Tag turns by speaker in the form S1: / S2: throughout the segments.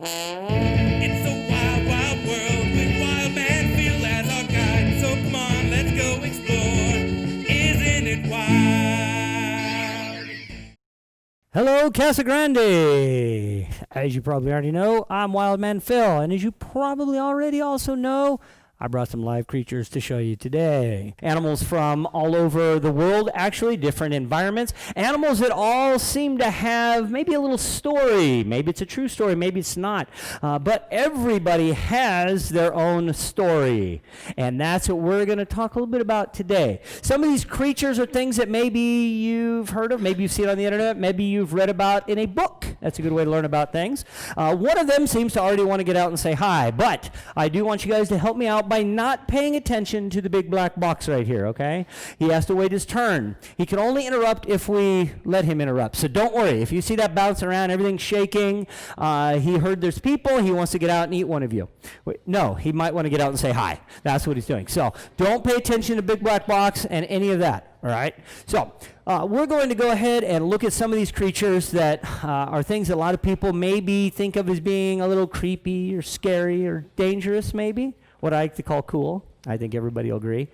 S1: It's a wild, wild world with Wildman Phil as our guide. So come on, let's go explore. Isn't it wild?
S2: Hello, Casa Grande. As you probably already know, I'm Wildman Phil, and as you probably already also know, I brought some live creatures to show you today. Animals from all over the world, actually, different environments. Animals that all seem to have maybe a little story. Maybe it's a true story, maybe it's not. But everybody has their own story. And that's what we're going to talk a little bit about today. Some of these creatures are things that maybe you've heard of, maybe you've seen on the internet, maybe you've read about in a book. That's a good way to learn about things. One of them seems to already want to get out and say hi, but I do want you guys to help me out by not paying attention to the big black box right here, okay? He has to wait his turn. He can only interrupt if we let him interrupt. So don't worry. If you see that bouncing around, everything's shaking, he heard there's people, he wants to get out and eat one of you. Wait, no, he might want to get out and say hi. That's what he's doing. So don't pay attention to big black box and any of that. All right, so we're going to go ahead and look at some of these creatures that are things that a lot of people maybe think of as being a little creepy or scary or dangerous, maybe, what I like to call cool. I think everybody will agree.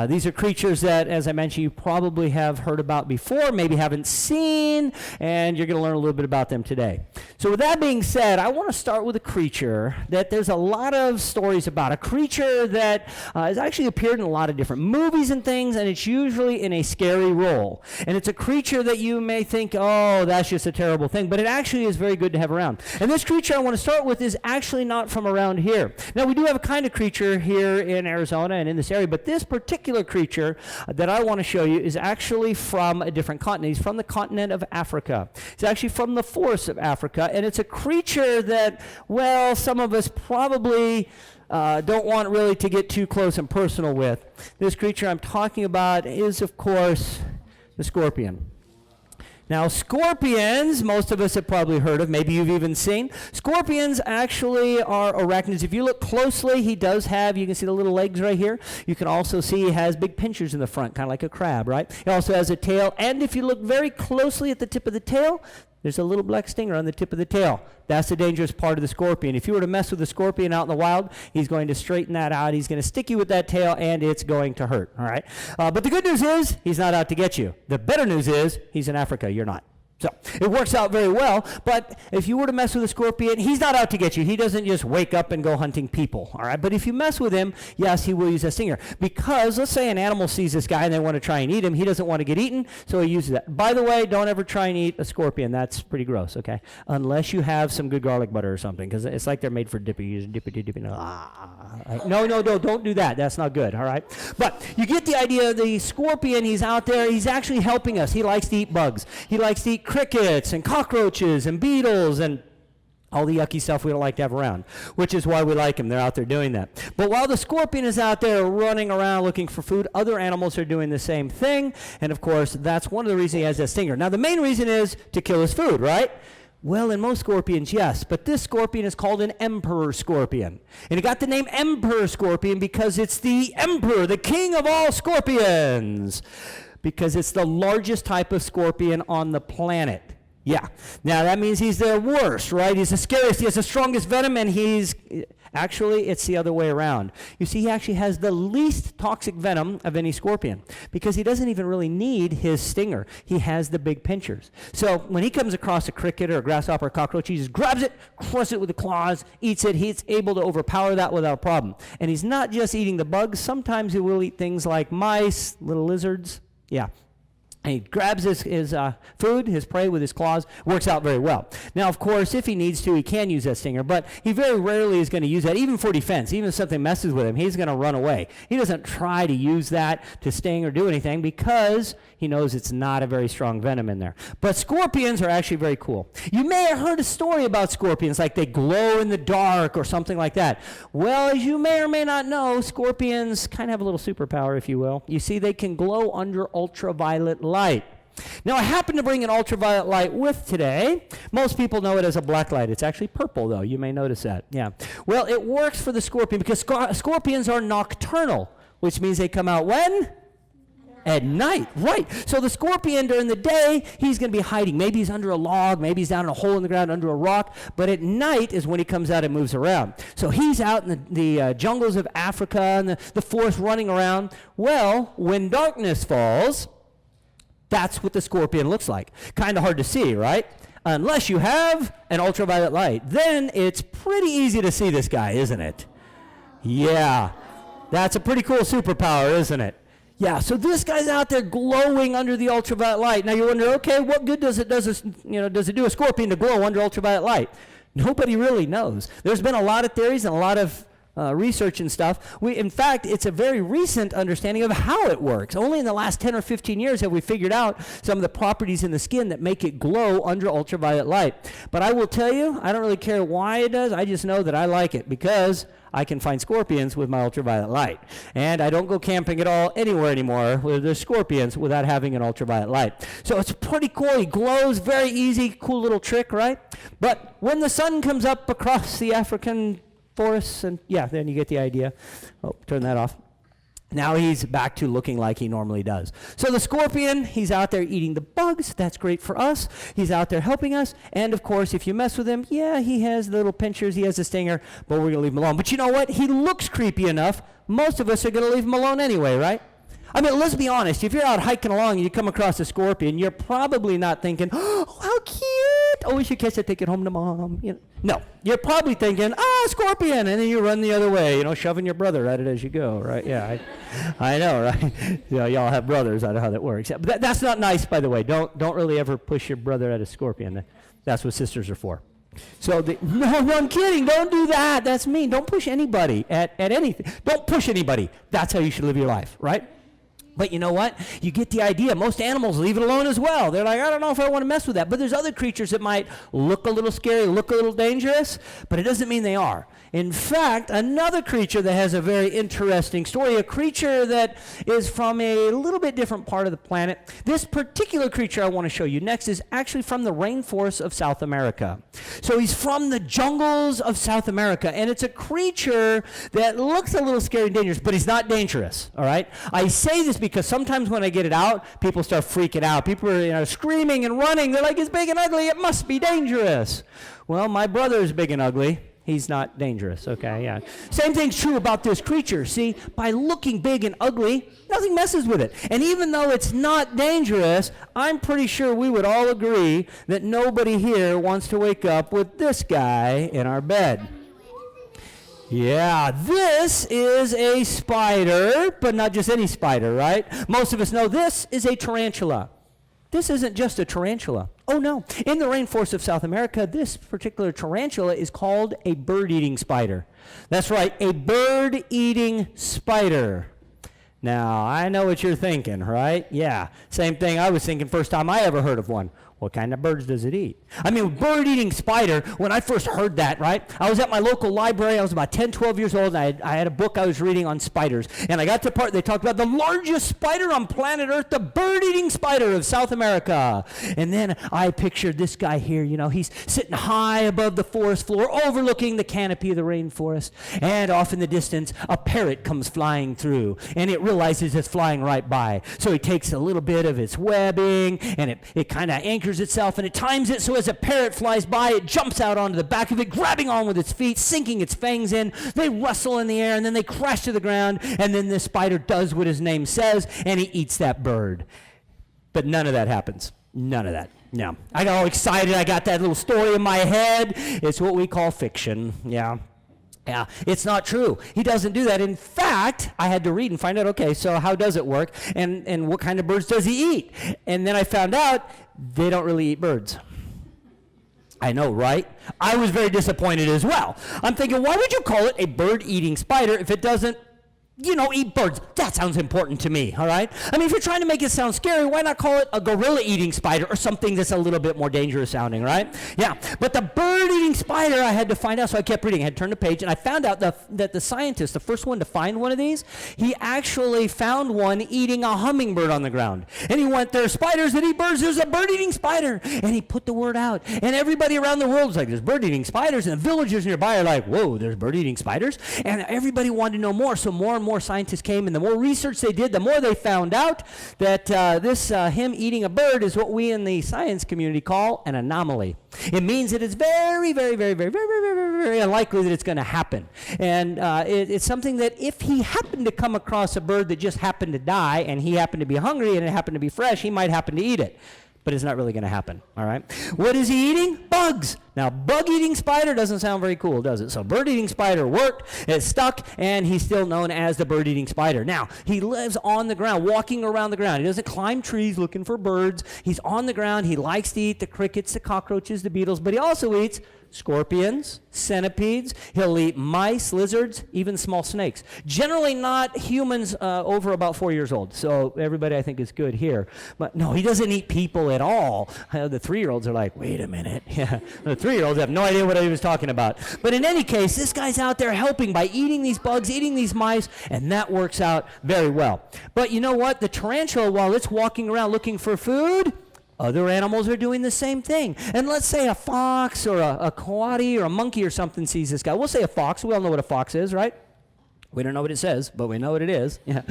S2: These are creatures that, as I mentioned, you probably have heard about before, maybe haven't seen, and you're going to learn a little bit about them today. So with that being said, I want to start with a creature that there's a lot of stories about. A creature that has actually appeared in a lot of different movies and things, and it's usually in a scary role. And it's a creature that you may think, oh, that's just a terrible thing, but it actually is very good to have around. And this creature I want to start with is actually not from around here. Now, we do have a kind of creature here in Arizona and in this area, but this particular creature that I want to show you is actually from a different continent. He's from the continent of Africa. He's actually from the forests of Africa, and it's a creature that, well, some of us probably don't want really to get too close and personal with. This creature I'm talking about is, of course, the scorpion. Now, scorpions, most of us have probably heard of, maybe you've even seen. Scorpions actually are arachnids. If you look closely, he does have, you can see the little legs right here. You can also see he has big pinchers in the front, kind of like a crab, right? He also has a tail, and if you look very closely at the tip of the tail, there's a little black stinger on the tip of the tail. That's the dangerous part of the scorpion. If you were to mess with a scorpion out in the wild, he's going to straighten that out. He's going to stick you with that tail, and it's going to hurt, all right? But the good news is he's not out to get you. The better news is he's in Africa. You're not. So it works out very well, but if you were to mess with a scorpion, he's not out to get you. He doesn't just wake up and go hunting people, all right? But if you mess with him, yes, he will use a stinger. Because let's say an animal sees this guy and they want to try and eat him. He doesn't want to get eaten, so he uses that. By the way, don't ever try and eat a scorpion. That's pretty gross, okay? Unless you have some good garlic butter or something, because it's like they're made for dipping. You just dip it. No, don't do that. That's not good, all right? But you get the idea. The scorpion, he's out there. He's actually helping us. He likes to eat bugs. He likes to eat crickets and cockroaches and beetles and all the yucky stuff we don't like to have around, which is why we like them. They're out there doing that. But while the scorpion is out there running around looking for food, other animals are doing the same thing. And of course, that's one of the reasons he has that stinger. Now, the main reason is to kill his food, right? Well, in most scorpions, yes, but this scorpion is called an emperor scorpion. And it got the name emperor scorpion because it's the emperor, the king of all scorpions, because it's the largest type of scorpion on the planet. Yeah. Now, that means he's the worst, right? He's the scariest. He has the strongest venom, and actually, it's the other way around. You see, he actually has the least toxic venom of any scorpion because he doesn't even really need his stinger. He has the big pinchers. So when he comes across a cricket or a grasshopper or a cockroach, he just grabs it, crushes it with the claws, eats it. He's able to overpower that without a problem. And he's not just eating the bugs. Sometimes he will eat things like mice, little lizards. Yeah. And he grabs his food, his prey, with his claws. Works out very well. Now, of course, if he needs to, he can use that stinger, but he very rarely is going to use that, even for defense. Even if something messes with him, he's going to run away. He doesn't try to use that to sting or do anything because he knows it's not a very strong venom in there. But scorpions are actually very cool. You may have heard a story about scorpions, like they glow in the dark or something like that. Well, as you may or may not know, scorpions kind of have a little superpower, if you will. You see, they can glow under ultraviolet light. Now, I happen to bring an ultraviolet light with today. Most people know it as a black light. It's actually purple, though. You may notice that. Yeah. Well, it works for the scorpion because scorpions are nocturnal, which means they come out when? At night, right. So the scorpion during the day, he's going to be hiding. Maybe he's under a log, maybe he's down in a hole in the ground under a rock, but at night is when he comes out and moves around. So he's out in the jungles of Africa and the forest running around. Well, when darkness falls, that's what the scorpion looks like. Kind of hard to see, right? Unless you have an ultraviolet light. Then it's pretty easy to see this guy, isn't it? Yeah, that's a pretty cool superpower, isn't it? Yeah, so this guy's out there glowing under the ultraviolet light. Now you wonder, okay, what good does it do a scorpion to glow under ultraviolet light? Nobody really knows. There's been a lot of theories and a lot of research and stuff. In fact, it's a very recent understanding of how it works. Only in the last 10 or 15 years have we figured out some of the properties in the skin that make it glow under ultraviolet light. But I will tell you, I don't really care why it does. I just know that I like it because I can find scorpions with my ultraviolet light. And I don't go camping at all anywhere anymore where there's scorpions without having an ultraviolet light. So it's pretty cool. He glows, very easy, cool little trick, right? But when the sun comes up across the African forests, and yeah, then you get the idea. Oh, turn that off. Now he's back to looking like he normally does. So the scorpion, he's out there eating the bugs. That's great for us. He's out there helping us. And of course, if you mess with him, yeah, he has little pinchers, he has a stinger, but we're going to leave him alone. But you know what? He looks creepy enough. Most of us are going to leave him alone anyway, right? I mean, let's be honest. If you're out hiking along and you come across a scorpion, you're probably not thinking, oh, how cute. Oh, we should catch it, take it home to mom. You know, no, you're probably thinking, scorpion, and then you run the other way, shoving your brother at it as you go, right? Yeah, I know, right? Y'all have brothers. I know how that works. Yeah, but that's not nice, by the way. Don't really ever push your brother at a scorpion. That's what sisters are for. So, no, I'm kidding. Don't do that. That's mean. Don't push anybody at anything. Don't push anybody. That's how you should live your life, right? But you know what? You get the idea. Most animals leave it alone as well. They're like, I don't know if I want to mess with that. But there's other creatures that might look a little scary, look a little dangerous, but it doesn't mean they are. In fact, another creature that has a very interesting story, a creature that is from a little bit different part of the planet. This particular creature I want to show you next is actually from the rainforests of South America. So he's from the jungles of South America, and it's a creature that looks a little scary and dangerous, but he's not dangerous, all right? I say this because sometimes when I get it out, people start freaking out. People are screaming and running. They're like, it's big and ugly. It must be dangerous. Well, my brother is big and ugly. He's not dangerous, okay, yeah. Same thing's true about this creature. See, by looking big and ugly, nothing messes with it. And even though it's not dangerous, I'm pretty sure we would all agree that nobody here wants to wake up with this guy in our bed. Yeah, this is a spider, but not just any spider, right? Most of us know this is a tarantula. This isn't just a tarantula. Oh, no. In the rainforest of South America, this particular tarantula is called a bird-eating spider. That's right, a bird-eating spider. Now, I know what you're thinking, right? Yeah, same thing I was thinking first time I ever heard of one. What kind of birds does it eat? I mean, bird-eating spider, when I first heard that, right? I was at my local library. I was about 10, 12 years old, and I had a book I was reading on spiders. And I got to the part they talked about the largest spider on planet Earth, the bird-eating spider of South America. And then I pictured this guy here, he's sitting high above the forest floor, overlooking the canopy of the rainforest. And off in the distance, a parrot comes flying through, and it realizes it's flying right by. So he takes a little bit of its webbing, and it kind of anchors itself, and it times it so as a parrot flies by, it jumps out onto the back of it, grabbing on with its feet, sinking its fangs in. They rustle in the air, and then they crash to the ground, and then this spider does what his name says, and he eats that bird. But none of that happens. None of that. No. I got all excited. I got that little story in my head. It's what we call fiction. Yeah. Yeah, it's not true. He doesn't do that. In fact, I had to read and find out, okay, so how does it work? And what kind of birds does he eat? And then I found out they don't really eat birds. I know, right? I was very disappointed as well. I'm thinking, why would you call it a bird-eating spider if it doesn't eat birds? That sounds important to me, all right? I mean, if you're trying to make it sound scary, why not call it a gorilla-eating spider or something that's a little bit more dangerous sounding, right? Yeah, but the bird-eating spider, I had to find out, so I kept reading. I had to turn the page, and I found out that the scientist, the first one to find one of these, he actually found one eating a hummingbird on the ground. And he went, there are spiders that eat birds, there's a bird-eating spider. And he put the word out. And everybody around the world was like, there's bird-eating spiders, and the villagers nearby are like, whoa, there's bird-eating spiders? And everybody wanted to know more, so more and and more scientists came, and the more research they did, the more they found out that him eating a bird is what we in the science community call an anomaly. It means that it's very, very, very, very, very, very, very, very unlikely that it's going to happen. And it's something that if he happened to come across a bird that just happened to die, and he happened to be hungry and it happened to be fresh, he might happen to eat it. But it's not really going to happen, all right? What is he eating? Bugs. Now, bug-eating spider doesn't sound very cool, does it? So bird-eating spider worked, it stuck, and he's still known as the bird-eating spider. Now, he lives on the ground, walking around the ground. He doesn't climb trees looking for birds. He's on the ground. He likes to eat the crickets, the cockroaches, the beetles, but he also eats scorpions, centipedes. He'll eat mice, lizards, even small snakes. Generally not humans over about 4 years old. So everybody, I think, is good here. But no, he doesn't eat people at all. The 3-year-olds are like, wait a minute. Yeah. The 3-year-olds have no idea what he was talking about. But in any case, this guy's out there helping by eating these bugs, eating these mice, and that works out very well. But you know what? The tarantula, while it's walking around looking for food, other animals are doing the same thing. And let's say a fox or a coati or a monkey or something sees this guy. We'll say a fox. We all know what a fox is, right? We don't know what it says, but we know what it is. Yeah.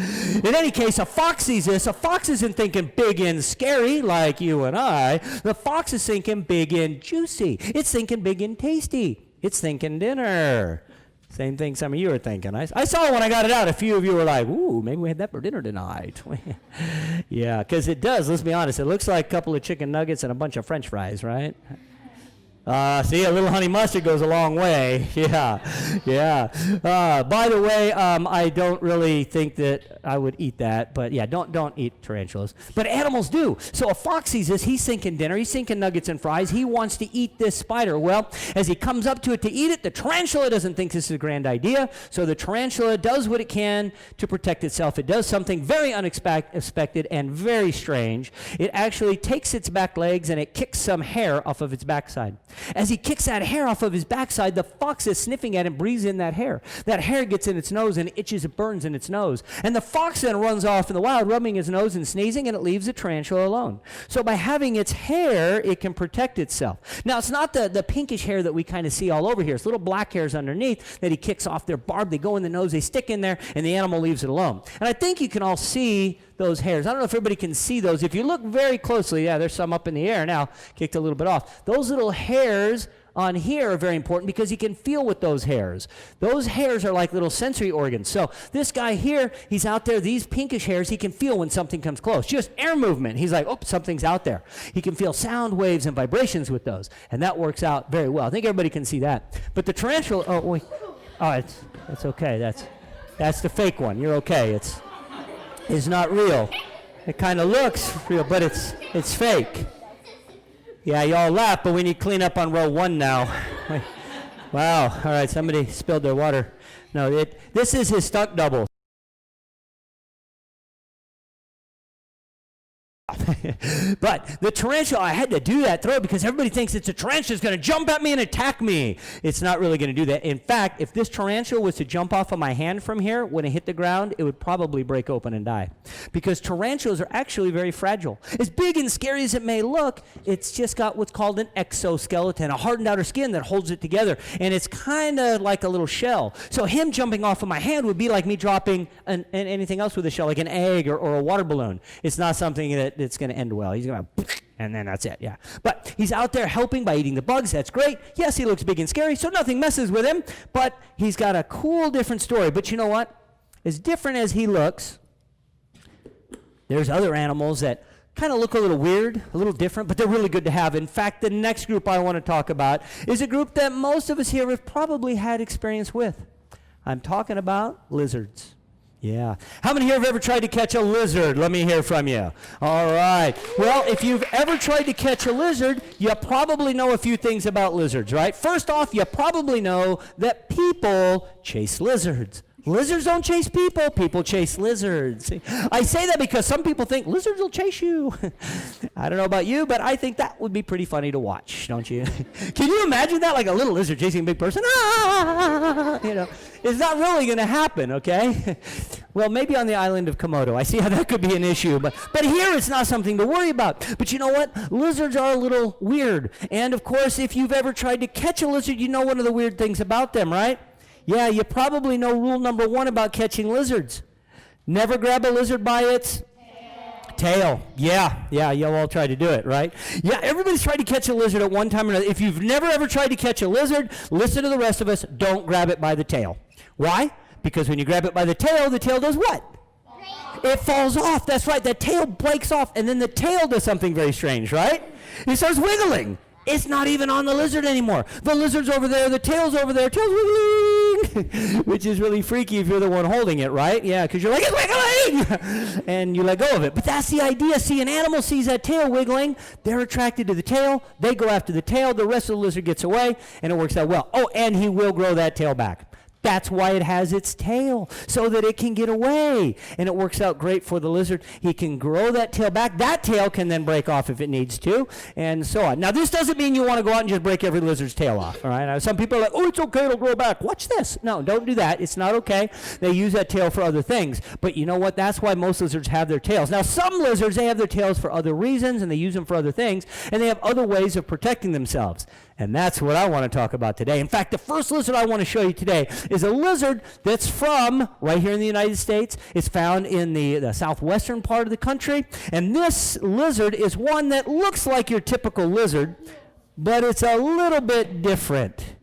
S2: In any case, a fox sees this. A fox isn't thinking big and scary like you and I. The fox is thinking big and juicy. It's thinking big and tasty. It's thinking dinner. Same thing some of you are thinking. I saw when I got it out, a few of you were like, ooh, maybe we had that for dinner tonight. Yeah, because it does, let's be honest. It looks like a couple of chicken nuggets and a bunch of French fries, right? See, a little honey mustard goes a long way. Yeah, yeah. By the way, I don't really think that I would eat that, but yeah, don't eat tarantulas. But animals do. So a fox sees this, he's thinking dinner, he's thinking nuggets and fries, he wants to eat this spider. Well, as he comes up to it to eat it, the tarantula doesn't think this is a grand idea, so the tarantula does what it can to protect itself. It does something very unexpected and very strange. It actually takes its back legs and it kicks some hair off of its backside. As he kicks that hair off of his backside, the fox is sniffing at it and breathes in that hair. That hair gets in its nose and it itches, it burns in its nose. And the fox then runs off in the wild, rubbing his nose and sneezing, and it leaves the tarantula alone. So by having its hair, it can protect itself. Now, it's not the pinkish hair that we kind of see all over here. It's little black hairs underneath that he kicks off. They're barbed, they go in the nose, they stick in there, and the animal leaves it alone. And I think you can all see those hairs. I don't know if everybody can see those. If you look very closely, yeah, there's some up in the air now, kicked a little bit off. Those little hairs on here are very important because you can feel with those hairs. Those hairs are like little sensory organs. So this guy here, he's out there, these pinkish hairs, he can feel when something comes close. Just air movement. He's like, oh, something's out there. He can feel sound waves and vibrations with those. And that works out very well. I think everybody can see that. But the tarantula, that's okay. That's the fake one. You're okay. It's not real. It kind of looks real, but it's fake. Yeah, y'all laugh, but we need clean up on row 1 now. Wow. All right, somebody spilled their water. No, this is his stunt double. But the tarantula, I had to do that throw because everybody thinks it's a tarantula is going to jump at me and attack me. It's not really going to do that. In fact, if this tarantula was to jump off of my hand from here, when it hit the ground, it would probably break open and die. Because tarantulas are actually very fragile. As big and scary as it may look, it's just got what's called an exoskeleton, a hardened outer skin that holds it together. And it's kind of like a little shell. So him jumping off of my hand would be like me dropping anything else with a shell, like an egg or a water balloon. It's not something that's going to end well. He's going to, and then that's it, yeah. But he's out there helping by eating the bugs. That's great. Yes, he looks big and scary, so nothing messes with him, but he's got a cool, different story. But you know what? As different as he looks, there's other animals that kind of look a little weird, a little different, but they're really good to have. In fact, the next group I want to talk about is a group that most of us here have probably had experience with. I'm talking about lizards. Yeah. How many here have ever tried to catch a lizard? Let me hear from you. All right. Well, if you've ever tried to catch a lizard, you probably know a few things about lizards, right? First off, you probably know that people chase lizards. Lizards don't chase people. People chase lizards. I say that because some people think lizards will chase you. I don't know about you, but I think that would be pretty funny to watch, don't you? Can you imagine that? Like a little lizard chasing a big person? Ah! You know, it's not really going to happen, okay? Well, maybe on the island of Komodo. I see how that could be an issue, but here it's not something to worry about. But you know what? Lizards are a little weird. And, of course, if you've ever tried to catch a lizard, you know one of the weird things about them, right? Yeah, you probably know rule number 1 about catching lizards. Never grab a lizard by its tail. Yeah, you'll all try to do it, right? Yeah, everybody's tried to catch a lizard at one time or another. If you've never ever tried to catch a lizard, listen to the rest of us. Don't grab it by the tail. Why? Because when you grab it by the tail does what? It falls off. That's right. The tail breaks off, and then the tail does something very strange, right? It starts wiggling. It's not even on the lizard anymore. The lizard's over there, the tail's over there, tail's wiggling, which is really freaky if you're the one holding it, right? Yeah, because you're like, it's wiggling, and you let go of it. But that's the idea. See, an animal sees that tail wiggling, they're attracted to the tail, they go after the tail, the rest of the lizard gets away, and it works out well. Oh, and he will grow that tail back. That's why it has its tail, so that it can get away. And it works out great for the lizard. He can grow that tail back. That tail can then break off if it needs to, and so on. Now, this doesn't mean you want to go out and just break every lizard's tail off, all right? Now, some people are like, oh, it's okay, it'll grow back. Watch this. No, don't do that. It's not okay. They use that tail for other things. But you know what? That's why most lizards have their tails. Now, some lizards, they have their tails for other reasons, and they use them for other things, and they have other ways of protecting themselves. And that's what I want to talk about today. In fact, the first lizard I want to show you today is a lizard that's from right here in the United States. It's found in the southwestern part of the country. And this lizard is one that looks like your typical lizard, but it's a little bit different.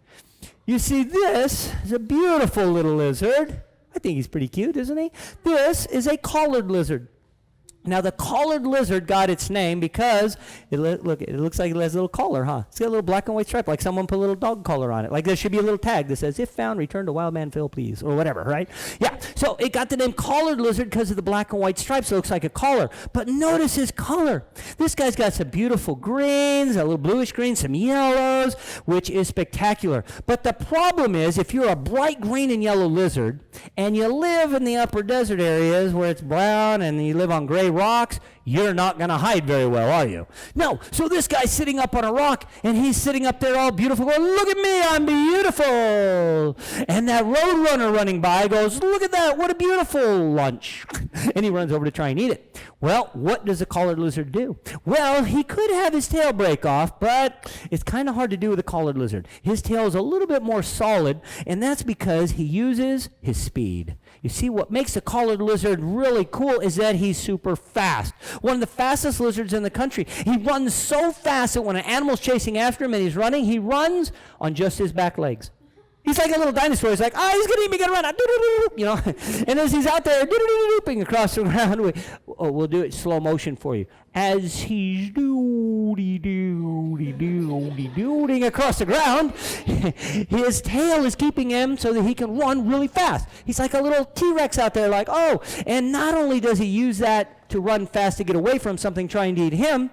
S2: You see, this is a beautiful little lizard. I think he's pretty cute, isn't he? This is a collared lizard. Now, the collared lizard got its name because, it looks like it has a little collar, huh? It's got a little black and white stripe, like someone put a little dog collar on it. Like there should be a little tag that says, if found, return to Wildman Phil, please, or whatever, right? Yeah, so it got the name collared lizard because of the black and white stripes. It looks like a collar. But notice his color. This guy's got some beautiful greens, a little bluish green, some yellows, which is spectacular. But the problem is, if you're a bright green and yellow lizard, and you live in the upper desert areas where it's brown and you live on gray rocks, you're not going to hide very well, are you? No. So this guy's sitting up on a rock, and he's sitting up there all beautiful, going, look at me, I'm beautiful. And that roadrunner running by goes, look at that, what a beautiful lunch. And he runs over to try and eat it. Well, what does a collared lizard do? Well, he could have his tail break off, but it's kind of hard to do with a collared lizard. His tail is a little bit more solid, and that's because he uses his speed. You see, what makes a collared lizard really cool is that he's super fast. One of the fastest lizards in the country. He runs so fast that when an animal's chasing after him and he's running, he runs on just his back legs. He's like a little dinosaur. He's like, he's going to eat me, going to run. You know, and as he's out there dooping across the ground, we'll do it slow motion for you. As he's dooding across the ground, his tail is keeping him so that he can run really fast. He's like a little T-Rex out there, like, and not only does he use that to run fast to get away from something trying to eat him,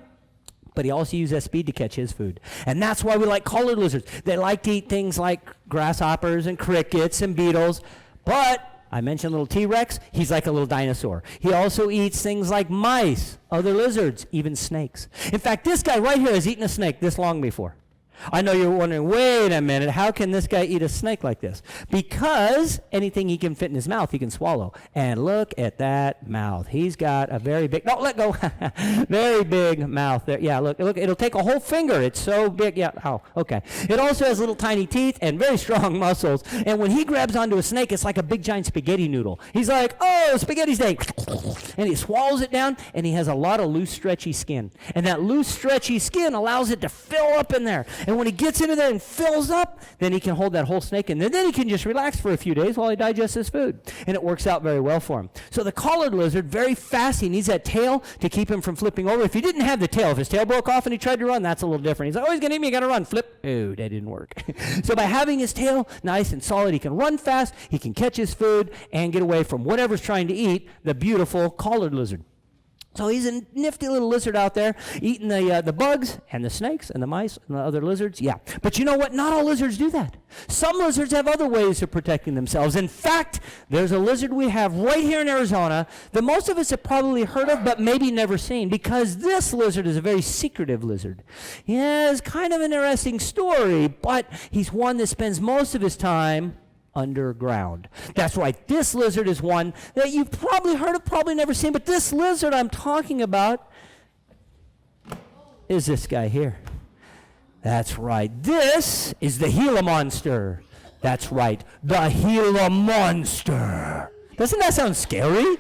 S2: but he also uses that speed to catch his food. And that's why we like collared lizards. They like to eat things like grasshoppers and crickets and beetles. But I mentioned little T-Rex. He's like a little dinosaur. He also eats things like mice, other lizards, even snakes. In fact, this guy right here has eaten a snake this long before. I know you're wondering, wait a minute, how can this guy eat a snake like this? Because anything he can fit in his mouth, he can swallow. And look at that mouth. He's got a very big, no, let go, very big mouth there. Yeah, look, it'll take a whole finger. It's so big. Yeah, okay. It also has little tiny teeth and very strong muscles. And when he grabs onto a snake, it's like a big giant spaghetti noodle. He's like, spaghetti snake. And he swallows it down, and he has a lot of loose, stretchy skin. And that loose, stretchy skin allows it to fill up in there. And when he gets into there and fills up, then he can hold that whole snake in there. Then he can just relax for a few days while he digests his food. And it works out very well for him. So the collared lizard, very fast. He needs that tail to keep him from flipping over. If he didn't have the tail, if his tail broke off and he tried to run, that's a little different. He's like, he's going to eat me, I got to run. Flip. Oh, that didn't work. So by having his tail nice and solid, he can run fast, he can catch his food, and get away from whatever's trying to eat the beautiful collared lizard. So he's a nifty little lizard out there eating the bugs and the snakes and the mice and the other lizards. Yeah. But you know what? Not all lizards do that. Some lizards have other ways of protecting themselves. In fact, there's a lizard we have right here in Arizona that most of us have probably heard of but maybe never seen, because this lizard is a very secretive lizard. Yeah, it's kind of an interesting story, but he's one that spends most of his time underground. That's right. This lizard is one that you've probably heard of, probably never seen, but this lizard I'm talking about is this guy here. That's right. This is the Gila Monster. That's right, the Gila Monster. Doesn't that sound scary?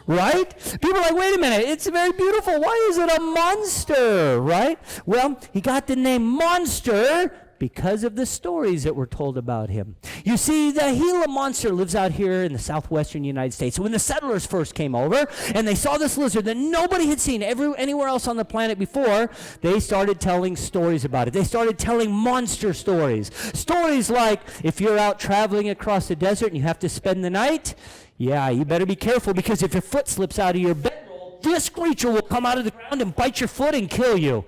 S2: Right? People are like, wait a minute, it's very beautiful. Why is it a monster? Right? Well, he got the name Monster because of the stories that were told about him. You see, the Gila Monster lives out here in the southwestern United States. So when the settlers first came over and they saw this lizard that nobody had seen anywhere else on the planet before, they started telling stories about it. They started telling monster stories. Stories like, if you're out traveling across the desert and you have to spend the night, yeah, you better be careful, because if your foot slips out of your bedroll, this creature will come out of the ground and bite your foot and kill you.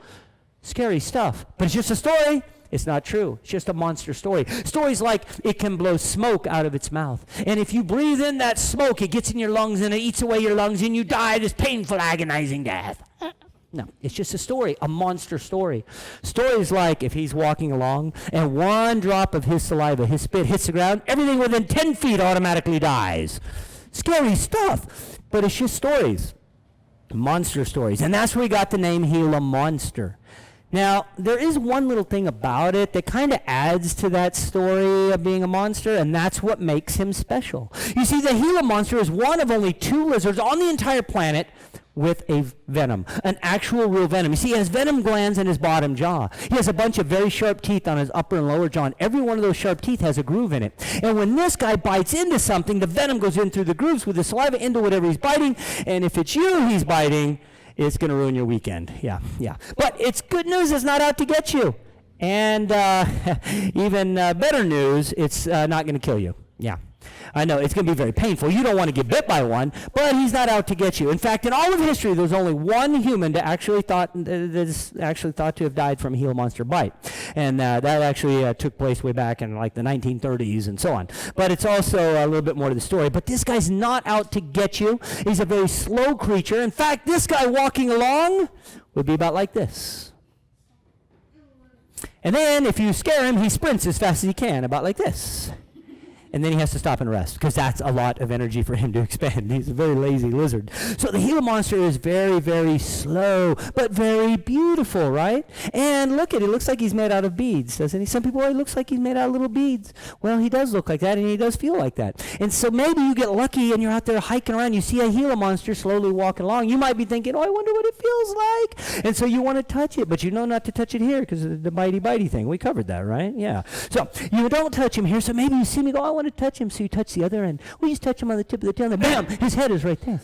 S2: Scary stuff. But it's just a story. It's not true. It's just a monster story. Stories like it can blow smoke out of its mouth. And if you breathe in that smoke, it gets in your lungs and it eats away your lungs and you die this painful, agonizing death. No, it's just a story, a monster story. Stories like if he's walking along and one drop of his saliva, his spit, hits the ground, everything within 10 feet automatically dies. Scary stuff, but it's just stories, monster stories. And that's where we got the name Gila Monster. Now, there is one little thing about it that kind of adds to that story of being a monster, and that's what makes him special. You see, the Gila Monster is one of only 2 lizards on the entire planet with a venom, an actual real venom. You see, he has venom glands in his bottom jaw. He has a bunch of very sharp teeth on his upper and lower jaw, and every one of those sharp teeth has a groove in it. And when this guy bites into something, the venom goes in through the grooves with the saliva into whatever he's biting, and if it's you he's biting, it's going to ruin your weekend. Yeah. But it's good news, it's not out to get you. And even better news, it's not going to kill you. Yeah. I know, it's going to be very painful. You don't want to get bit by one, but he's not out to get you. In fact, in all of history, there's only one human that actually thought to have died from a Gila Monster bite. And that actually took place way back in like the 1930s and so on. But it's also a little bit more to the story. But this guy's not out to get you. He's a very slow creature. In fact, this guy walking along would be about like this. And then if you scare him, he sprints as fast as he can, about like this. And then he has to stop and rest, because that's a lot of energy for him to expend. He's a very lazy lizard. So the Gila Monster is very, very slow, but very beautiful, right? And look at it. It looks like he's made out of beads, doesn't he? Some people, it looks like he's made out of little beads. Well, he does look like that, and he does feel like that. And so maybe you get lucky, and you're out there hiking around. You see a Gila Monster slowly walking along. You might be thinking, oh, I wonder what it feels like. And so you want to touch it, but you know not to touch it here, because of the bitey thing. We covered that, right? Yeah. So you don't touch him here, so maybe you see me go, I want to touch him, so you touch the other end. We just touch him on the tip of the tail, and bam, his head is right there.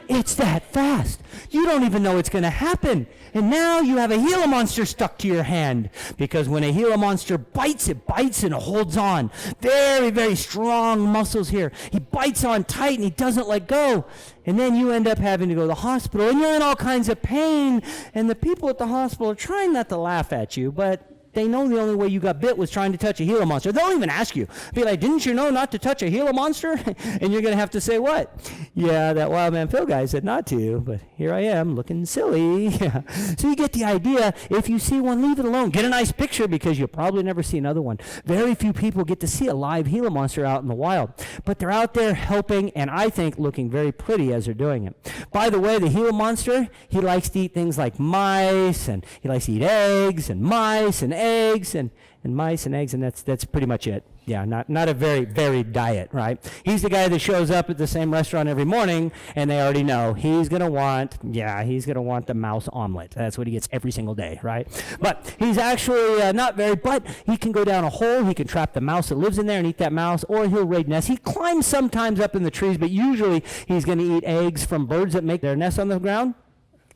S2: It's that fast. You don't even know it's going to happen. And now you have a Gila Monster stuck to your hand, because when a Gila Monster bites, it bites and it holds on. Very, very strong muscles here. He bites on tight and he doesn't let go. And then you end up having to go to the hospital, and you're in all kinds of pain. And the people at the hospital are trying not to laugh at you, but they know the only way you got bit was trying to touch a Gila Monster. They'll even ask you, be like, didn't you know not to touch a Gila Monster? And you're going to have to say what? Yeah, that Wildman Phil guy said not to, but here I am looking silly. Yeah. So you get the idea. If you see one, leave it alone. Get a nice picture, because you'll probably never see another one. Very few people get to see a live Gila Monster out in the wild, but they're out there helping, and I think looking very pretty as they're doing it. By the way, the Gila Monster, he likes to eat things like mice, and he likes to eat eggs and mice and eggs and mice and eggs, and that's pretty much it. Yeah, not a very varied diet, right? He's the guy that shows up at the same restaurant every morning, and they already know he's gonna want the mouse omelet. That's what he gets every single day, right? But he's actually not very, but he can go down a hole, he can trap the mouse that lives in there and eat that mouse, or he'll raid nests. He climbs sometimes up in the trees, but usually he's gonna eat eggs from birds that make their nests on the ground.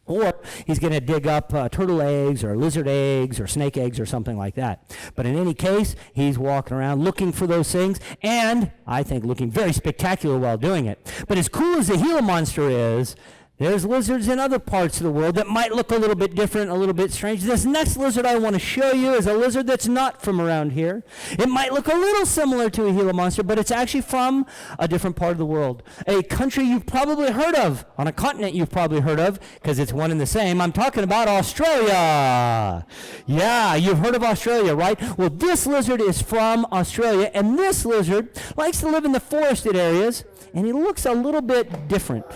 S2: Or he's going to dig up turtle eggs or lizard eggs or snake eggs or something like that. But in any case, he's walking around looking for those things, and I think looking very spectacular while doing it. But as cool as the Gila Monster is, there's lizards in other parts of the world that might look a little bit different, a little bit strange. This next lizard I want to show you is a lizard that's not from around here. It might look a little similar to a Gila Monster, but it's actually from a different part of the world. A country you've probably heard of, on a continent you've probably heard of, because it's one and the same. I'm talking about Australia. Yeah, you've heard of Australia, right? Well, this lizard is from Australia, and this lizard likes to live in the forested areas, and he looks a little bit different.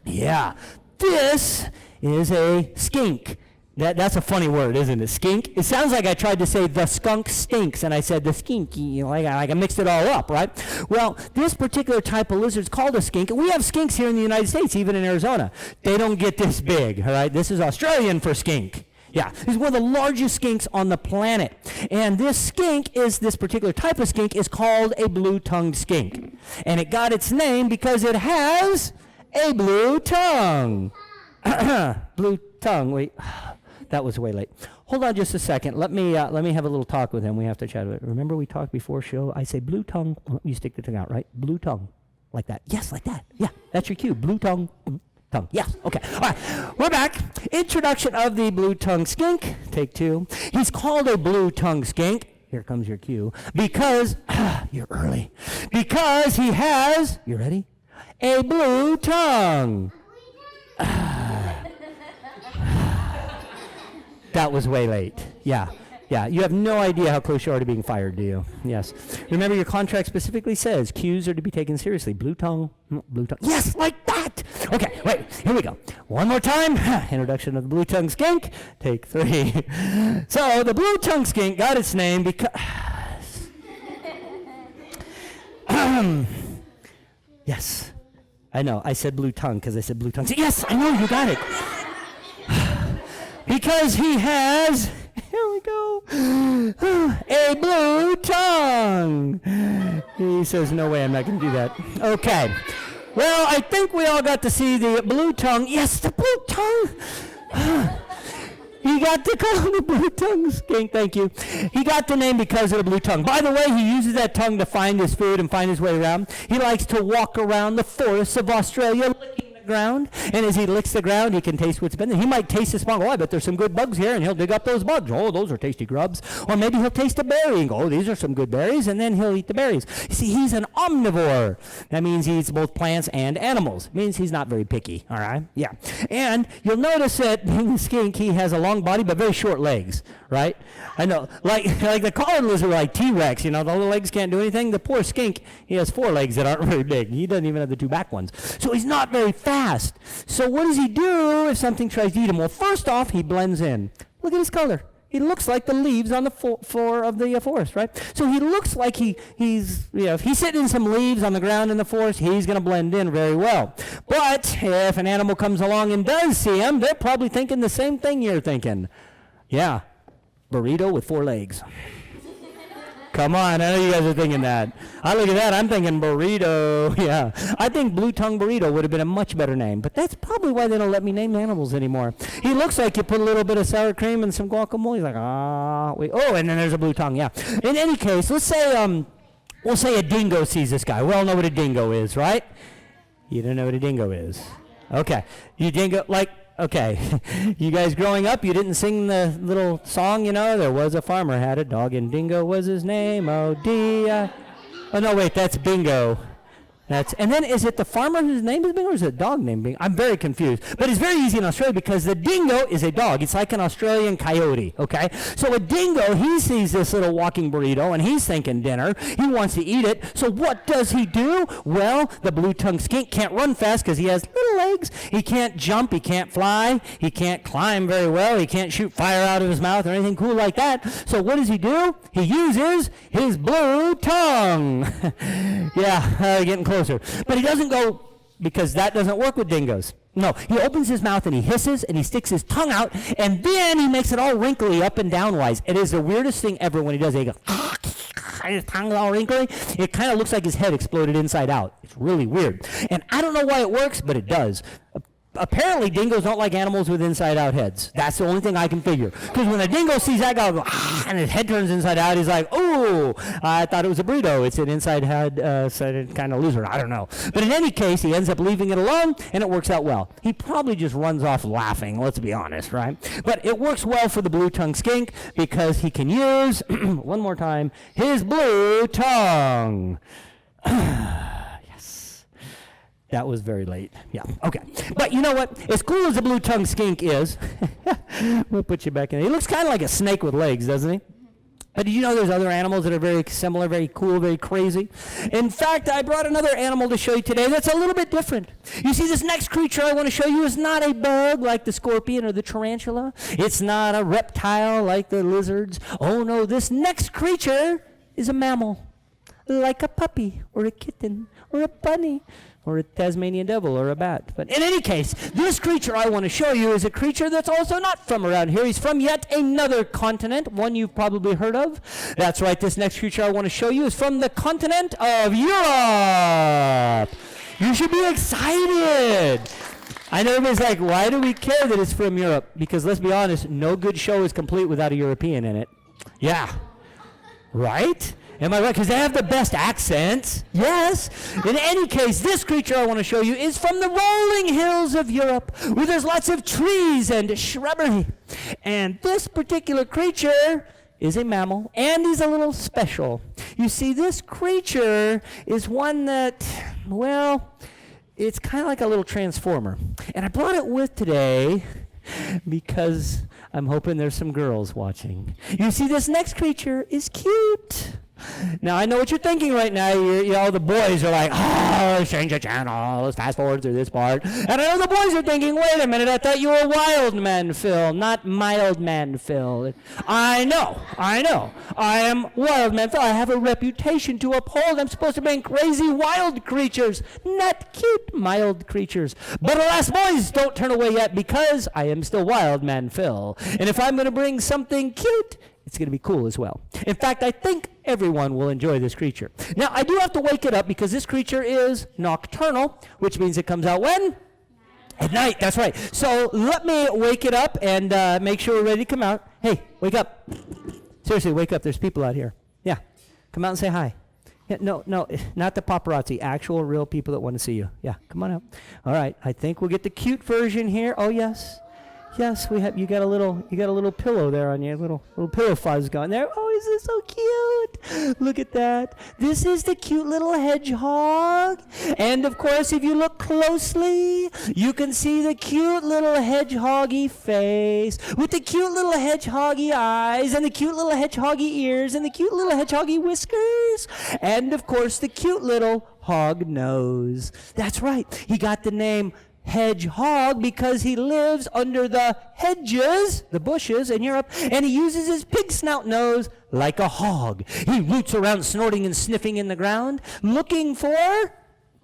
S2: Yeah, this is a skink. That's a funny word, isn't it? Skink. It sounds like I tried to say the skunk stinks, and I said the skinky. You know, like I mixed it all up, right? Well, this particular type of lizard is called a skink. We have skinks here in the United States, even in Arizona. They don't get this big, all right? This is Australian for skink. Yeah, this is one of the largest skinks on the planet. And this particular type of skink is called a blue-tongued skink. And it got its name because it has a blue tongue. Blue tongue, wait. That was way late. Hold on just a second. Let me have a little talk with him. We have to chat about it. Remember we talked before show? I say blue tongue. You stick the tongue out, right? Blue tongue. Like that. Yes, like that. Yeah, that's your cue. Blue tongue. Tongue. Yes. Okay. All right. We're back. Introduction of the blue tongue skink. Take 2. He's called a blue tongue skink. Here comes your cue. Because, you're early. Because he has, you ready? A blue tongue. That was way late. Yeah. You have no idea how close you are to being fired, do you? Yes. Remember, your contract specifically says cues are to be taken seriously. Blue tongue, blue tongue. Yes, like that. Okay, wait. Here we go. One more time. Introduction of the blue tongue skink. Take 3. So the blue tongue skink got its name because. Yes. I know. I said blue tongue because I said blue tongue. Yes, I know. You got it. Because he has, here we go, a blue tongue. He says, no way, I'm not going to do that. Okay. Well, I think we all got to see the blue tongue. Yes, the blue tongue. He got to call him the blue tongue skink. Thank you. He got the name because of the blue tongue. By the way, he uses that tongue to find his food and find his way around. He likes to walk around the forests of Australia licking the ground, and as he licks the ground, he can taste what's been there. He might taste a bug. Oh, I bet there's some good bugs here, and he'll dig up those bugs. Oh, those are tasty grubs. Or maybe he'll taste a berry and go, oh, these are some good berries, and then he'll eat the berries. You see, he's an omnivore. That means he eats both plants and animals. It means he's not very picky, all right? Yeah. And you'll notice that being a skink, he has a long body but very short legs, right? I know, like the collared lizard, like T-Rex, you know, the little legs can't do anything. The poor skink, he has 4 legs that aren't very big. He doesn't even have the 2 back ones. So he's not very fast. So what does he do if something tries to eat him? Well, first off, he blends in. Look at his color. He looks like the leaves on the floor of the forest, right? So he looks like he's, you know, if he's sitting in some leaves on the ground in the forest, he's going to blend in very well. But if an animal comes along and does see him, they're probably thinking the same thing you're thinking. Yeah, burrito with 4 legs. Come on, I know you guys are thinking that. I look at that, I'm thinking burrito. Yeah, I think blue tongue burrito would have been a much better name, but that's probably why they don't let me name animals anymore. He looks like you put a little bit of sour cream and some guacamole. He's like, wait. Oh, and then there's a blue tongue, yeah. In any case, let's say, we'll say a dingo sees this guy. We all know what a dingo is, right? You don't know what a dingo is. Okay, you dingo, like, okay, you guys growing up, you didn't sing the little song, you know? There was a farmer, had a dog, and Dingo was his name. Oh, oh, no, wait, that's Bingo. And then is it the farmer whose name is Bingo, or is it a dog named Bingo? I'm very confused. But it's very easy in Australia because the dingo is a dog. It's like an Australian coyote, okay? So a dingo, he sees this little walking burrito, and he's thinking dinner. He wants to eat it. So what does he do? Well, the blue-tongued skink can't run fast because he has little legs. He can't jump. He can't fly. He can't climb very well. He can't shoot fire out of his mouth or anything cool like that. So what does he do? He uses his blue tongue. Yeah, getting closer. But he doesn't go, because that doesn't work with dingoes. No, he opens his mouth and he hisses and he sticks his tongue out, and then he makes it all wrinkly up and down-wise. It is the weirdest thing ever when he does it. He goes, his tongue is all wrinkly. It kind of looks like his head exploded inside out. It's really weird. And I don't know why it works, but it does. Apparently, dingoes don't like animals with inside-out heads. That's the only thing I can figure. Because when a dingo sees that guy go, and his head turns inside out, he's like, oh, I thought it was a burrito. It's an inside-head kind of loser. I don't know. But in any case, he ends up leaving it alone, and it works out well. He probably just runs off laughing, let's be honest, right? But it works well for the blue-tongued skink because he can use, one more time, his blue tongue. That was very late. Yeah, okay. But you know what? As cool as a blue-tongued skink is, we'll put you back in. He looks kind of like a snake with legs, doesn't he? But did you know there's other animals that are very similar, very cool, very crazy? In fact, I brought another animal to show you today that's a little bit different. You see, this next creature I want to show you is not a bug like the scorpion or the tarantula. It's not a reptile like the lizards. Oh no, this next creature is a mammal, like a puppy or a kitten or a bunny or a Tasmanian devil or a bat. But in any case, this creature I want to show you is a creature that's also not from around here. He's from yet another continent, one you've probably heard of. That's right, this next creature I want to show you is from the continent of Europe. You should be excited. I know everybody's like, why do we care that it's from Europe? Because let's be honest, no good show is complete without a European in it. Yeah. Right? Am I right? Because they have the best accents. Yes. In any case, this creature I want to show you is from the rolling hills of Europe, where there's lots of trees and shrubbery. And this particular creature is a mammal, and he's a little special. You see, this creature is one that, well, it's kind of like a little transformer. And I brought it with today because I'm hoping there's some girls watching. You see, this next creature is cute. Now, I know what you're thinking right now. You know, the boys are like, oh, change the channel. Let's fast forward through this part. And I know the boys are thinking, wait a minute, I thought you were Wildman Phil, not Mildman Phil. I know. I am Wildman Phil. I have a reputation to uphold. I'm supposed to bring crazy wild creatures, not cute mild creatures. But alas, boys, don't turn away yet, because I am still Wildman Phil. And if I'm going to bring something cute, it's going to be cool as well. In fact, I think everyone will enjoy this creature. Now, I do have to wake it up because this creature is nocturnal, which means it comes out when? At night, that's right. So let me wake it up and make sure we're ready to come out. Hey, wake up. Seriously, wake up. There's people out here. Yeah, come out and say hi. Yeah, no, not the paparazzi. Actual, real people that want to see you. Yeah, come on out. All right, I think we'll get the cute version here. Oh, yes. Yes, we have. You got a little pillow there on your little pillow fuzz going there. Oh, is this so cute? Look at that. This is the cute little hedgehog. And of course, if you look closely, you can see the cute little hedgehoggy face with the cute little hedgehoggy eyes and the cute little hedgehoggy ears and the cute little hedgehoggy whiskers. And of course, the cute little hog nose. That's right. He got the name hedgehog because he lives under the hedges, the bushes in Europe, and he uses his pig snout nose like a hog. He roots around snorting and sniffing in the ground, looking for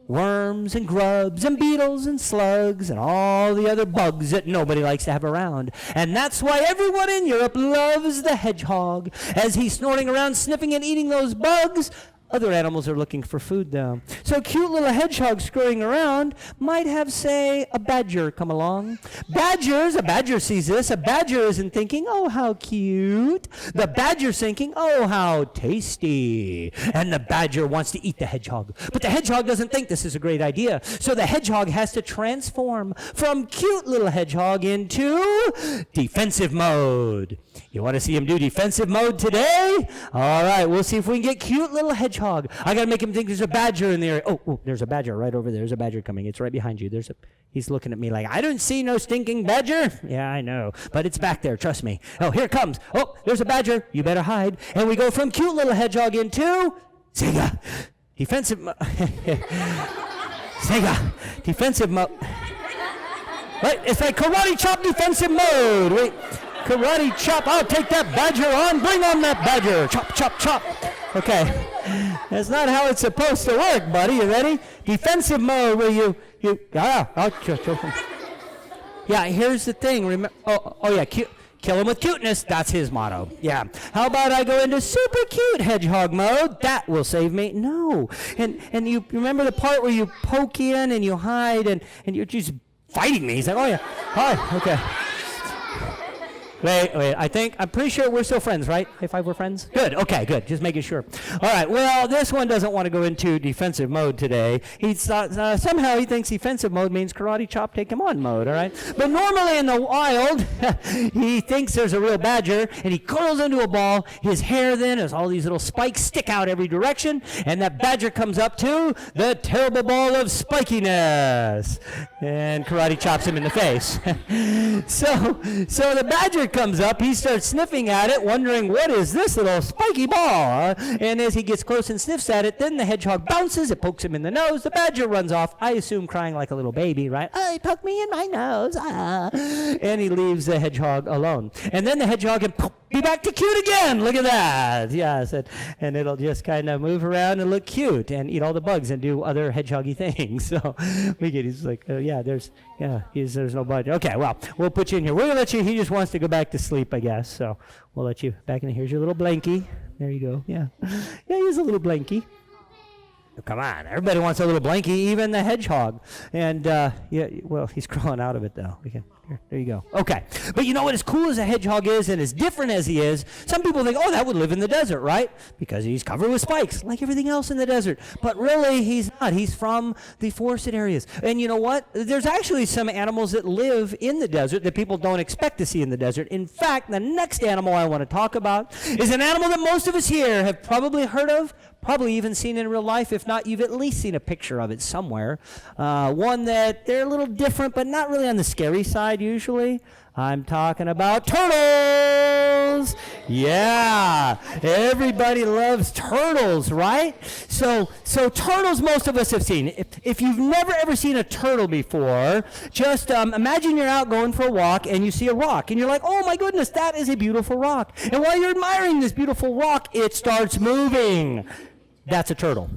S2: worms and grubs and beetles and slugs and all the other bugs that nobody likes to have around. And that's why everyone in Europe loves the hedgehog. As he's snorting around, sniffing and eating those bugs, other animals are looking for food, though. So cute little hedgehog scurrying around might have, say, a badger come along. A badger sees this. A badger isn't thinking, oh, how cute. The badger's thinking, oh, how tasty. And the badger wants to eat the hedgehog. But the hedgehog doesn't think this is a great idea. So the hedgehog has to transform from cute little hedgehog into defensive mode. You want to see him do defensive mode today? All right, we'll see if we can get cute little hedgehog. I got to make him think there's a badger in the area. Oh, there's a badger right over there. There's a badger coming. It's right behind you. He's looking at me like, I don't see no stinking badger. Yeah, I know, but it's back there. Trust me. Oh, here it comes. Oh, there's a badger. You better hide. And we go from cute little hedgehog into Sega. Defensive mode. Sega. Defensive mode. Right, it's like karate chop defensive mode. Wait. Karate chop. I'll take that badger on. Bring on that badger. Chop, chop, chop. Okay. That's not how it's supposed to work, buddy. You ready? Defensive mode where yeah, here's the thing. Kill him with cuteness. That's his motto. Yeah. How about I go into super cute hedgehog mode? That will save me. No. And you remember the part where you poke in and you hide and you're just fighting me. He's like, oh yeah. Hi. Okay. Wait, I'm pretty sure we're still friends, right? High five, we're friends? Good, okay, good, just making sure. All right, well, this one doesn't want to go into defensive mode today. Somehow he thinks defensive mode means karate chop, take him on mode, all right? But normally in the wild, he thinks there's a real badger, and he curls into a ball. His hair then, as all these little spikes stick out every direction, and that badger comes up to the terrible ball of spikiness, and karate chops him in the face. So the badger comes up. He starts sniffing at it, wondering, what is this little spiky ball? And as he gets close and sniffs at it, then the hedgehog bounces. It pokes him in the nose. The badger runs off, I assume crying like a little baby, right? Oh, he poked me in my nose. Ah. And he leaves the hedgehog alone. And then the hedgehog can be back to cute again. Look at that. Yes. And it'll just kind of move around and look cute and eat all the bugs and do other hedgehoggy things. So he's like, there's no bug. Okay, well, we'll put you in here. We're going to let you, he just wants to go back to sleep, I guess. So we'll let you back in. Here's your little blankie. There you go. Yeah. Yeah, here's a little blankie. Oh, come on. Everybody wants a little blankie, even the hedgehog. And, he's crawling out of it, though. Here, there you go. Okay. But you know what? As cool as a hedgehog is and as different as he is, some people think, that would live in the desert, right? Because he's covered with spikes, like everything else in the desert. But really, he's not. He's from the forested areas. And you know what? There's actually some animals that live in the desert that people don't expect to see in the desert. In fact, the next animal I want to talk about is an animal that most of us here have probably heard of, probably even seen in real life. If not, you've at least seen a picture of it somewhere. One that they're a little different, but not really on the scary side usually. I'm talking about turtles. Yeah, everybody loves turtles, right? So turtles most of us have seen. If you've never ever seen a turtle before, just imagine you're out going for a walk and you see a rock and you're like, oh my goodness, that is a beautiful rock. And while you're admiring this beautiful rock, it starts moving. That's a turtle.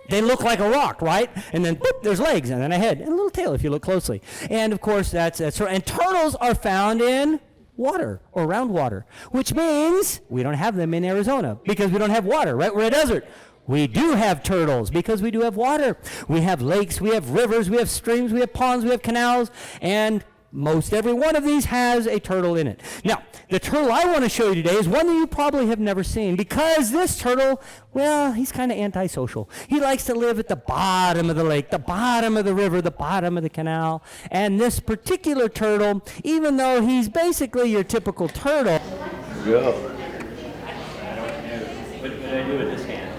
S2: They look like a rock, right? And then boop, there's legs and then a head and a little tail if you look closely. And of course, that's and turtles are found in water or around water, which means we don't have them in Arizona because we don't have water, right? We're a desert. We do have turtles because we do have water. We have lakes, we have rivers, we have streams, we have ponds, we have canals, and most every one of these has a turtle in it. Now, the turtle I want to show you today is one that you probably have never seen because this turtle, he's kind of antisocial. He likes to live at the bottom of the lake, the bottom of the river, the bottom of the canal. And this particular turtle, even though he's basically your typical turtle.
S3: Go.
S2: What did I do with this hand?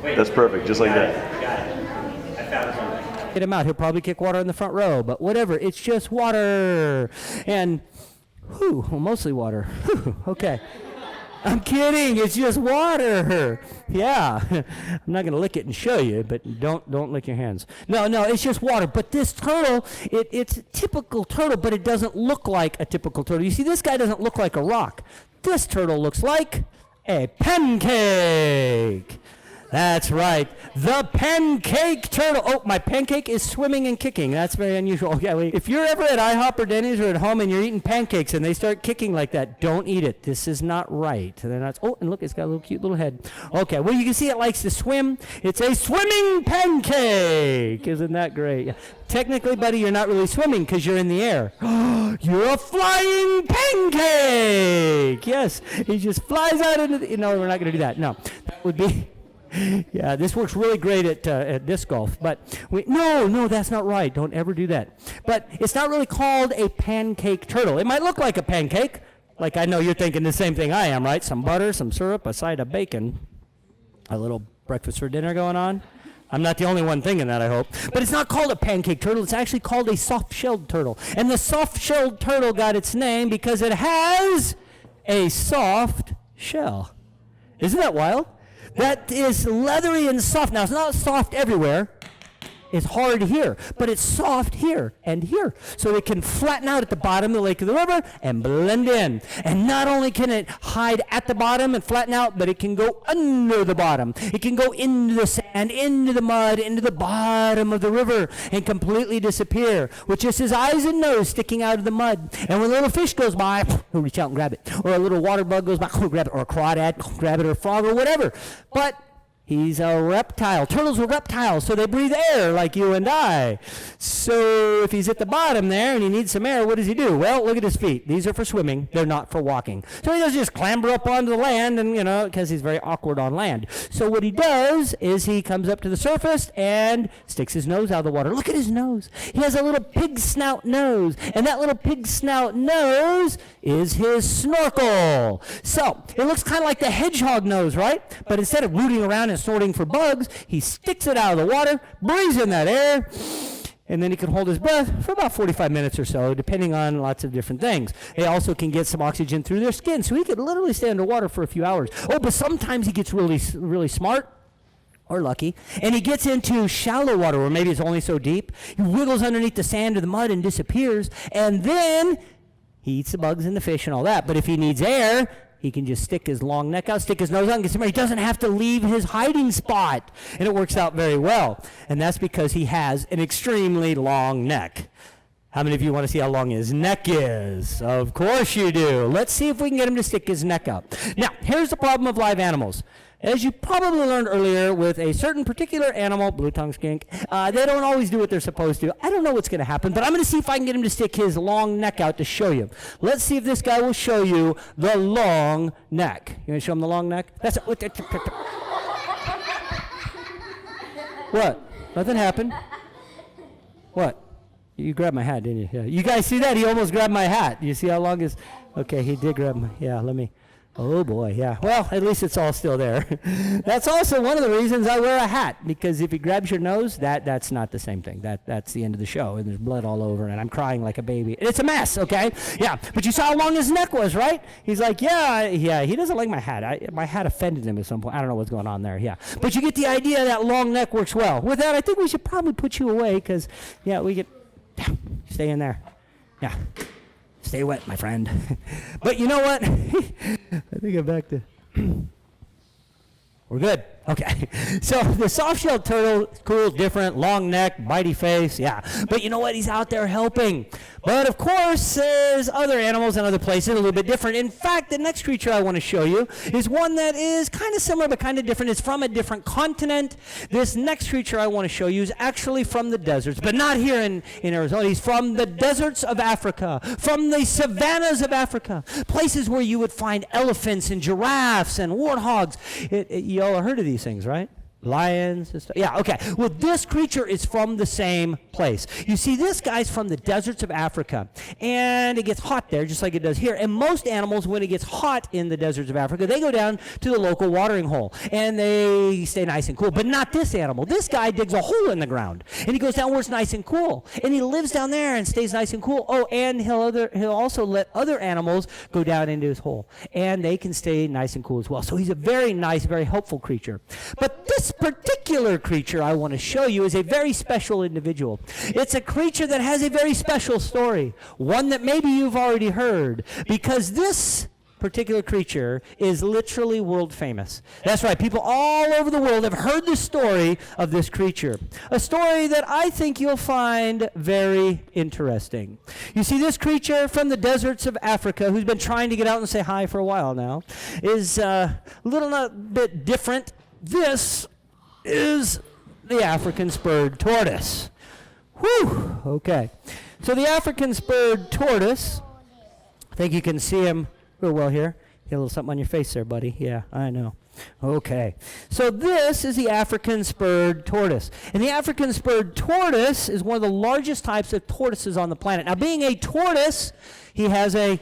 S2: Wait,
S3: that's perfect, just like that.
S2: Got it. I found something. Get him out. He'll probably kick water in the front row, but whatever. It's just water. And, mostly water. Okay. I'm kidding. It's just water. Yeah. I'm not going to lick it and show you, but don't lick your hands. No, it's just water. But this turtle, it's a typical turtle, but it doesn't look like a typical turtle. You see, this guy doesn't look like a rock. This turtle looks like a pancake. That's right, the pancake turtle. Oh, my pancake is swimming and kicking. That's very unusual. Okay, if you're ever at IHOP or Denny's or at home and you're eating pancakes and they start kicking like that, don't eat it. This is not right. They're not. Oh, and look, it's got a little cute little head. Okay, well, you can see it likes to swim. It's a swimming pancake. Isn't that great? Yeah. Technically, buddy, you're not really swimming because you're in the air. You're a flying pancake. Yes, he just flies out into the... No, we're not going to do that. No, that would be... Yeah, this works really great at disc golf, but no, that's not right. Don't ever do that. But it's not really called a pancake turtle. It might look like a pancake, like I know you're thinking the same thing I am, right? Some butter, some syrup, a side of bacon, a little breakfast for dinner going on. I'm not the only one thinking that, I hope. But it's not called a pancake turtle. It's actually called a soft-shelled turtle. And the soft-shelled turtle got its name because it has a soft shell. Isn't that wild? That is leathery and soft. Now, it's not soft everywhere. It's hard here, but it's soft here and here. So it can flatten out at the bottom of the lake or the river and blend in. And not only can it hide at the bottom and flatten out, but it can go under the bottom. It can go into the sand, into the mud, into the bottom of the river and completely disappear with just his eyes and nose sticking out of the mud. And when a little fish goes by, he'll reach out and grab it. Or a little water bug goes by, he'll grab it. Or a crawdad, he'll grab it. Or a frog or whatever. But he's a reptile. Turtles are reptiles, so they breathe air like you and I. So if he's at the bottom there and he needs some air, what does he do? Well, look at his feet. These are for swimming. They're not for walking. So he doesn't just clamber up onto the land and, because he's very awkward on land. So what he does is he comes up to the surface and sticks his nose out of the water. Look at his nose. He has a little pig snout nose. And that little pig snout nose is his snorkel. So it looks kind of like the hedgehog nose, right? But instead of rooting around and snorting for bugs, he sticks it out of the water, brings in that air, And then he can hold his breath for about 45 minutes or so, depending on lots of different things. They also can get some oxygen through their skin, so he could literally stay underwater for a few hours. Oh, but sometimes he gets really, really smart, or lucky, and he gets into shallow water where maybe it's only so deep. He wiggles underneath the sand or the mud and disappears, and then he eats the bugs and the fish and all that. But if he needs air, he can just stick his long neck out, stick his nose out, and get somewhere. He doesn't have to leave his hiding spot, and it works out very well. And that's because he has an extremely long neck. How many of you want to see how long his neck is? Of course you do. Let's see if we can get him to stick his neck out. Now, here's the problem of live animals. As you probably learned earlier, with a certain particular animal, blue-tongued skink, they don't always do what they're supposed to. I don't know what's going to happen, but I'm going to see if I can get him to stick his long neck out to show you. Let's see if this guy will show you the long neck. You want to show him the long neck? That's What? Nothing happened? What? You grabbed my hat, didn't you? Yeah. You guys see that? He almost grabbed my hat. You see how long his... Okay, he did grab my... Yeah, let me... Oh boy, yeah. Well, at least it's all still there. That's also one of the reasons I wear a hat, because if he grabs your nose, that's not the same thing. That's the end of the show, and there's blood all over, and I'm crying like a baby. It's a mess, okay? Yeah, but you saw how long his neck was, right? He's like, yeah, he doesn't like my hat. My hat offended him at some point. I don't know what's going on there, yeah. But you get the idea that long neck works well. With that, I think we should probably put you away, because, yeah, we get... Stay in there. Yeah. Stay wet, my friend. But you know what? I think I'm back to... We're good. Okay. So the soft-shelled turtle, cool, different, long neck, bitey face, yeah. But you know what? He's out there helping. But of course, there's other animals in other places a little bit different. In fact, the next creature I want to show you is one that is kind of similar but kind of different. It's from a different continent. This next creature I want to show you is actually from the deserts, but not here in Arizona. He's from the deserts of Africa, from the savannas of Africa, places where you would find elephants and giraffes and warthogs. You all heard of these things, right? Lions and stuff. Yeah, okay. Well, this creature is from the same place. You see, this guy's from the deserts of Africa, and it gets hot there just like it does here. And most animals, when it gets hot in the deserts of Africa, they go down to the local watering hole, and they stay nice and cool. But not this animal. This guy digs a hole in the ground, and he goes down where it's nice and cool, and he lives down there and stays nice and cool. Oh, and he'll also let other animals go down into his hole, and they can stay nice and cool as well. So he's a very nice, very helpful creature. But this particular creature I want to show you is a very special individual. It's a creature that has a very special story, one that maybe you've already heard, because this particular creature is literally world famous. That's right, people all over the world have heard the story of this creature, a story that I think you'll find very interesting. You see, this creature from the deserts of Africa, who's been trying to get out and say hi for a while now, is a little bit different. This is the African spurred tortoise. Whew, okay. So the African spurred tortoise, I think you can see him real well here. You got a little something on your face there, buddy. Yeah, I know. Okay. So this is the African spurred tortoise. And the African spurred tortoise is one of the largest types of tortoises on the planet. Now, being a tortoise, he has a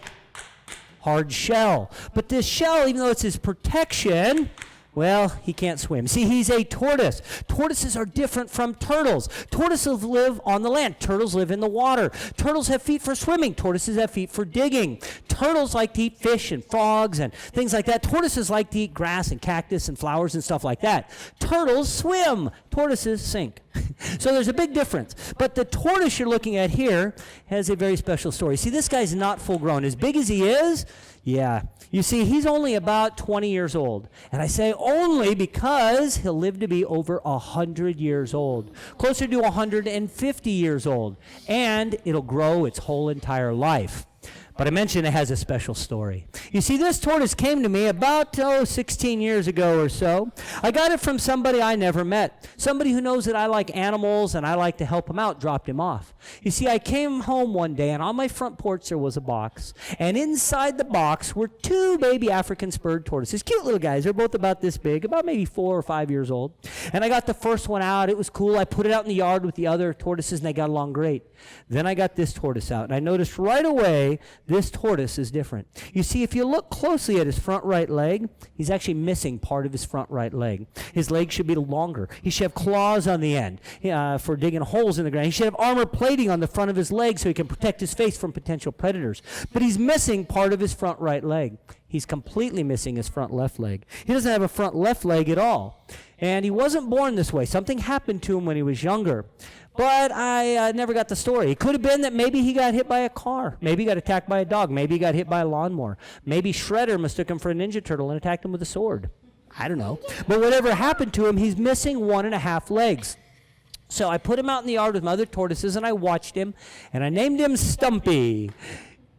S2: hard shell. But this shell, even though it's his protection, well, he can't swim. See, he's a tortoise. Tortoises are different from turtles. Tortoises live on the land. Turtles live in the water. Turtles have feet for swimming. Tortoises have feet for digging. Turtles like to eat fish and frogs and things like that. Tortoises like to eat grass and cactus and flowers and stuff like that. Turtles swim. Tortoises sink. So there's a big difference. But the tortoise you're looking at here has a very special story. See, this guy's not full grown. As big as he is, yeah. You see, he's only about 20 years old. And I say only because he'll live to be over 100 years old, closer to 150 years old. And it'll grow its whole entire life. But I mentioned it has a special story. You see, this tortoise came to me about, 16 years ago or so. I got it from somebody I never met. Somebody who knows that I like animals and I like to help him out dropped him off. You see, I came home one day, and on my front porch there was a box. And inside the box were two baby African spurred tortoises. Cute little guys. They're both about this big, about maybe 4 or 5 years old. And I got the first one out. It was cool. I put it out in the yard with the other tortoises, and they got along great. Then I got this tortoise out, and I noticed right away This tortoise is different. You see, if you look closely at his front right leg, he's actually missing part of his front right leg. His leg should be longer. He should have claws on the end for digging holes in the ground. He should have armor plating on the front of his leg so he can protect his face from potential predators. But he's missing part of his front right leg. He's completely missing his front left leg. He doesn't have a front left leg at all. And he wasn't born this way. Something happened to him when he was younger. But I never got the story. It could have been that maybe he got hit by a car. Maybe he got attacked by a dog. Maybe he got hit by a lawnmower. Maybe Shredder mistook him for a Ninja Turtle and attacked him with a sword. I don't know. But whatever happened to him, he's missing 1.5 legs. So I put him out in the yard with my other tortoises, and I watched him, and I named him Stumpy,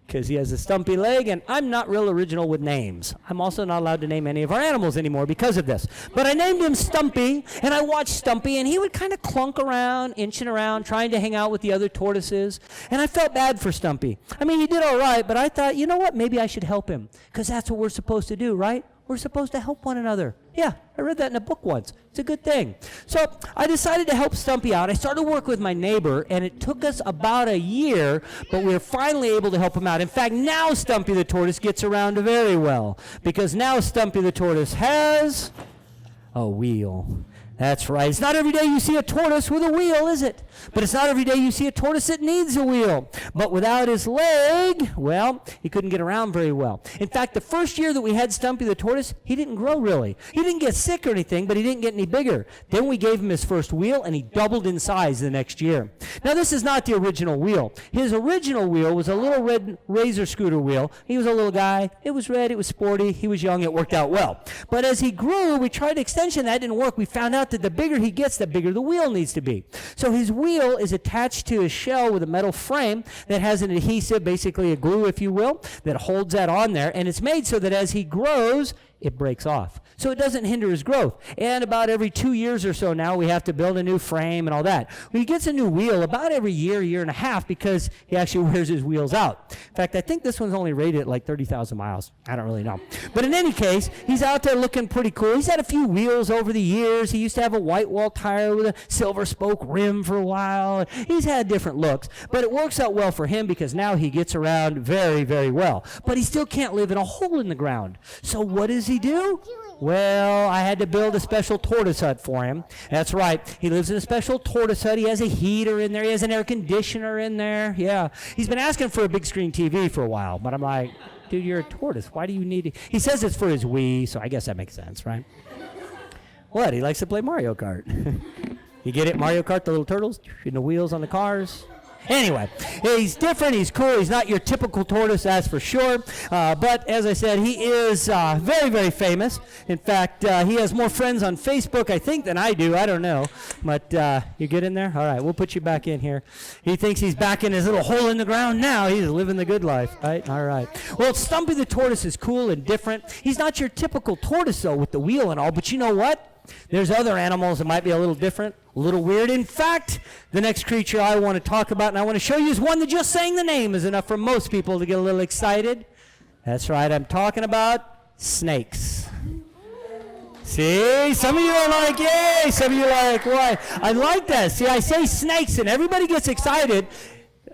S2: because he has a stumpy leg, and I'm not real original with names. I'm also not allowed to name any of our animals anymore because of this. But I named him Stumpy, and I watched Stumpy, and he would kind of clunk around, inching around, trying to hang out with the other tortoises, and I felt bad for Stumpy. I mean, he did all right, but I thought, you know what, maybe I should help him, because that's what we're supposed to do, right? We're supposed to help one another. Yeah, I read that in a book once. It's a good thing. So I decided to help Stumpy out. I started to work with my neighbor, and it took us about a year, but we were finally able to help him out. In fact, now Stumpy the tortoise gets around very well, because now Stumpy the tortoise has a wheel. That's right. It's not every day you see a tortoise with a wheel, is it? But it's not every day you see a tortoise that needs a wheel. But without his leg, well, he couldn't get around very well. In fact, the first year that we had Stumpy the tortoise, he didn't grow really. He didn't get sick or anything, but he didn't get any bigger. Then we gave him his first wheel, and he doubled in size the next year. Now, this is not the original wheel. His original wheel was a little red razor scooter wheel. He was a little guy. It was red. It was sporty. He was young. It worked out well. But as he grew, we tried extension. That didn't work. We found out that the bigger he gets, the bigger the wheel needs to be. So his wheel is attached to his shell with a metal frame that has an adhesive, basically a glue, if you will, that holds that on there. And it's made so that as he grows, it breaks off. So it doesn't hinder his growth. And about every 2 years or so now, we have to build a new frame and all that. Well, he gets a new wheel about every year, year and a half, because he actually wears his wheels out. In fact, I think this one's only rated at like 30,000 miles. I don't really know. But in any case, he's out there looking pretty cool. He's had a few wheels over the years. He used to have a white wall tire with a silver spoke rim for a while. He's had different looks. But it works out well for him because now he gets around very, very well. But he still can't live in a hole in the ground. So what does he do? Well, I had to build a special tortoise hut for him. That's right. He lives in a special tortoise hut. He has a heater in there. He has an air conditioner in there. Yeah. He's been asking for a big screen TV for a while, but I'm like, dude, you're a tortoise. Why do you need it? He says it's for his Wii, so I guess that makes sense, right? What? He likes to play Mario Kart. You get it, Mario Kart, the little turtles, and the wheels on the cars? Anyway, he's different, he's cool, he's not your typical tortoise, that's for sure. But as I said, he is very, very famous. In fact, he has more friends on Facebook, I think, than I do. I don't know. But you get in there? All right, we'll put you back in here. He thinks he's back in his little hole in the ground now. He's living the good life, right? All right. Well, Stumpy the tortoise is cool and different. He's not your typical tortoise, though, with the wheel and all. But you know what? There's other animals that might be a little different, a little weird. In fact, the next creature I want to talk about and I want to show you is one that just saying the name is enough for most people to get a little excited. That's right, I'm talking about snakes. See, some of you are like, yay, some of you are like, why? I like that. See, I say snakes and everybody gets excited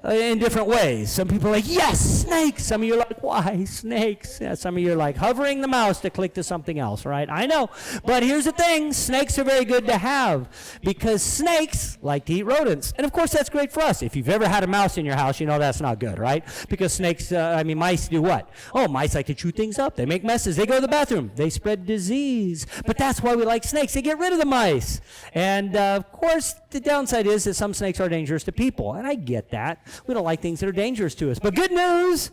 S2: in different ways. Some people are like, yes, snakes. Some of you are like, why, snakes? Yeah, some of you are like hovering the mouse to click to something else, right? I know. But here's the thing. Snakes are very good to have because snakes like to eat rodents. And, of course, that's great for us. If you've ever had a mouse in your house, you know that's not good, right? Because snakes, mice do what? Oh, mice like to chew things up. They make messes. They go to the bathroom. They spread disease. But that's why we like snakes. They get rid of the mice. And, of course, the downside is that some snakes are dangerous to people. And I get that. We don't like things that are dangerous to us. But good news,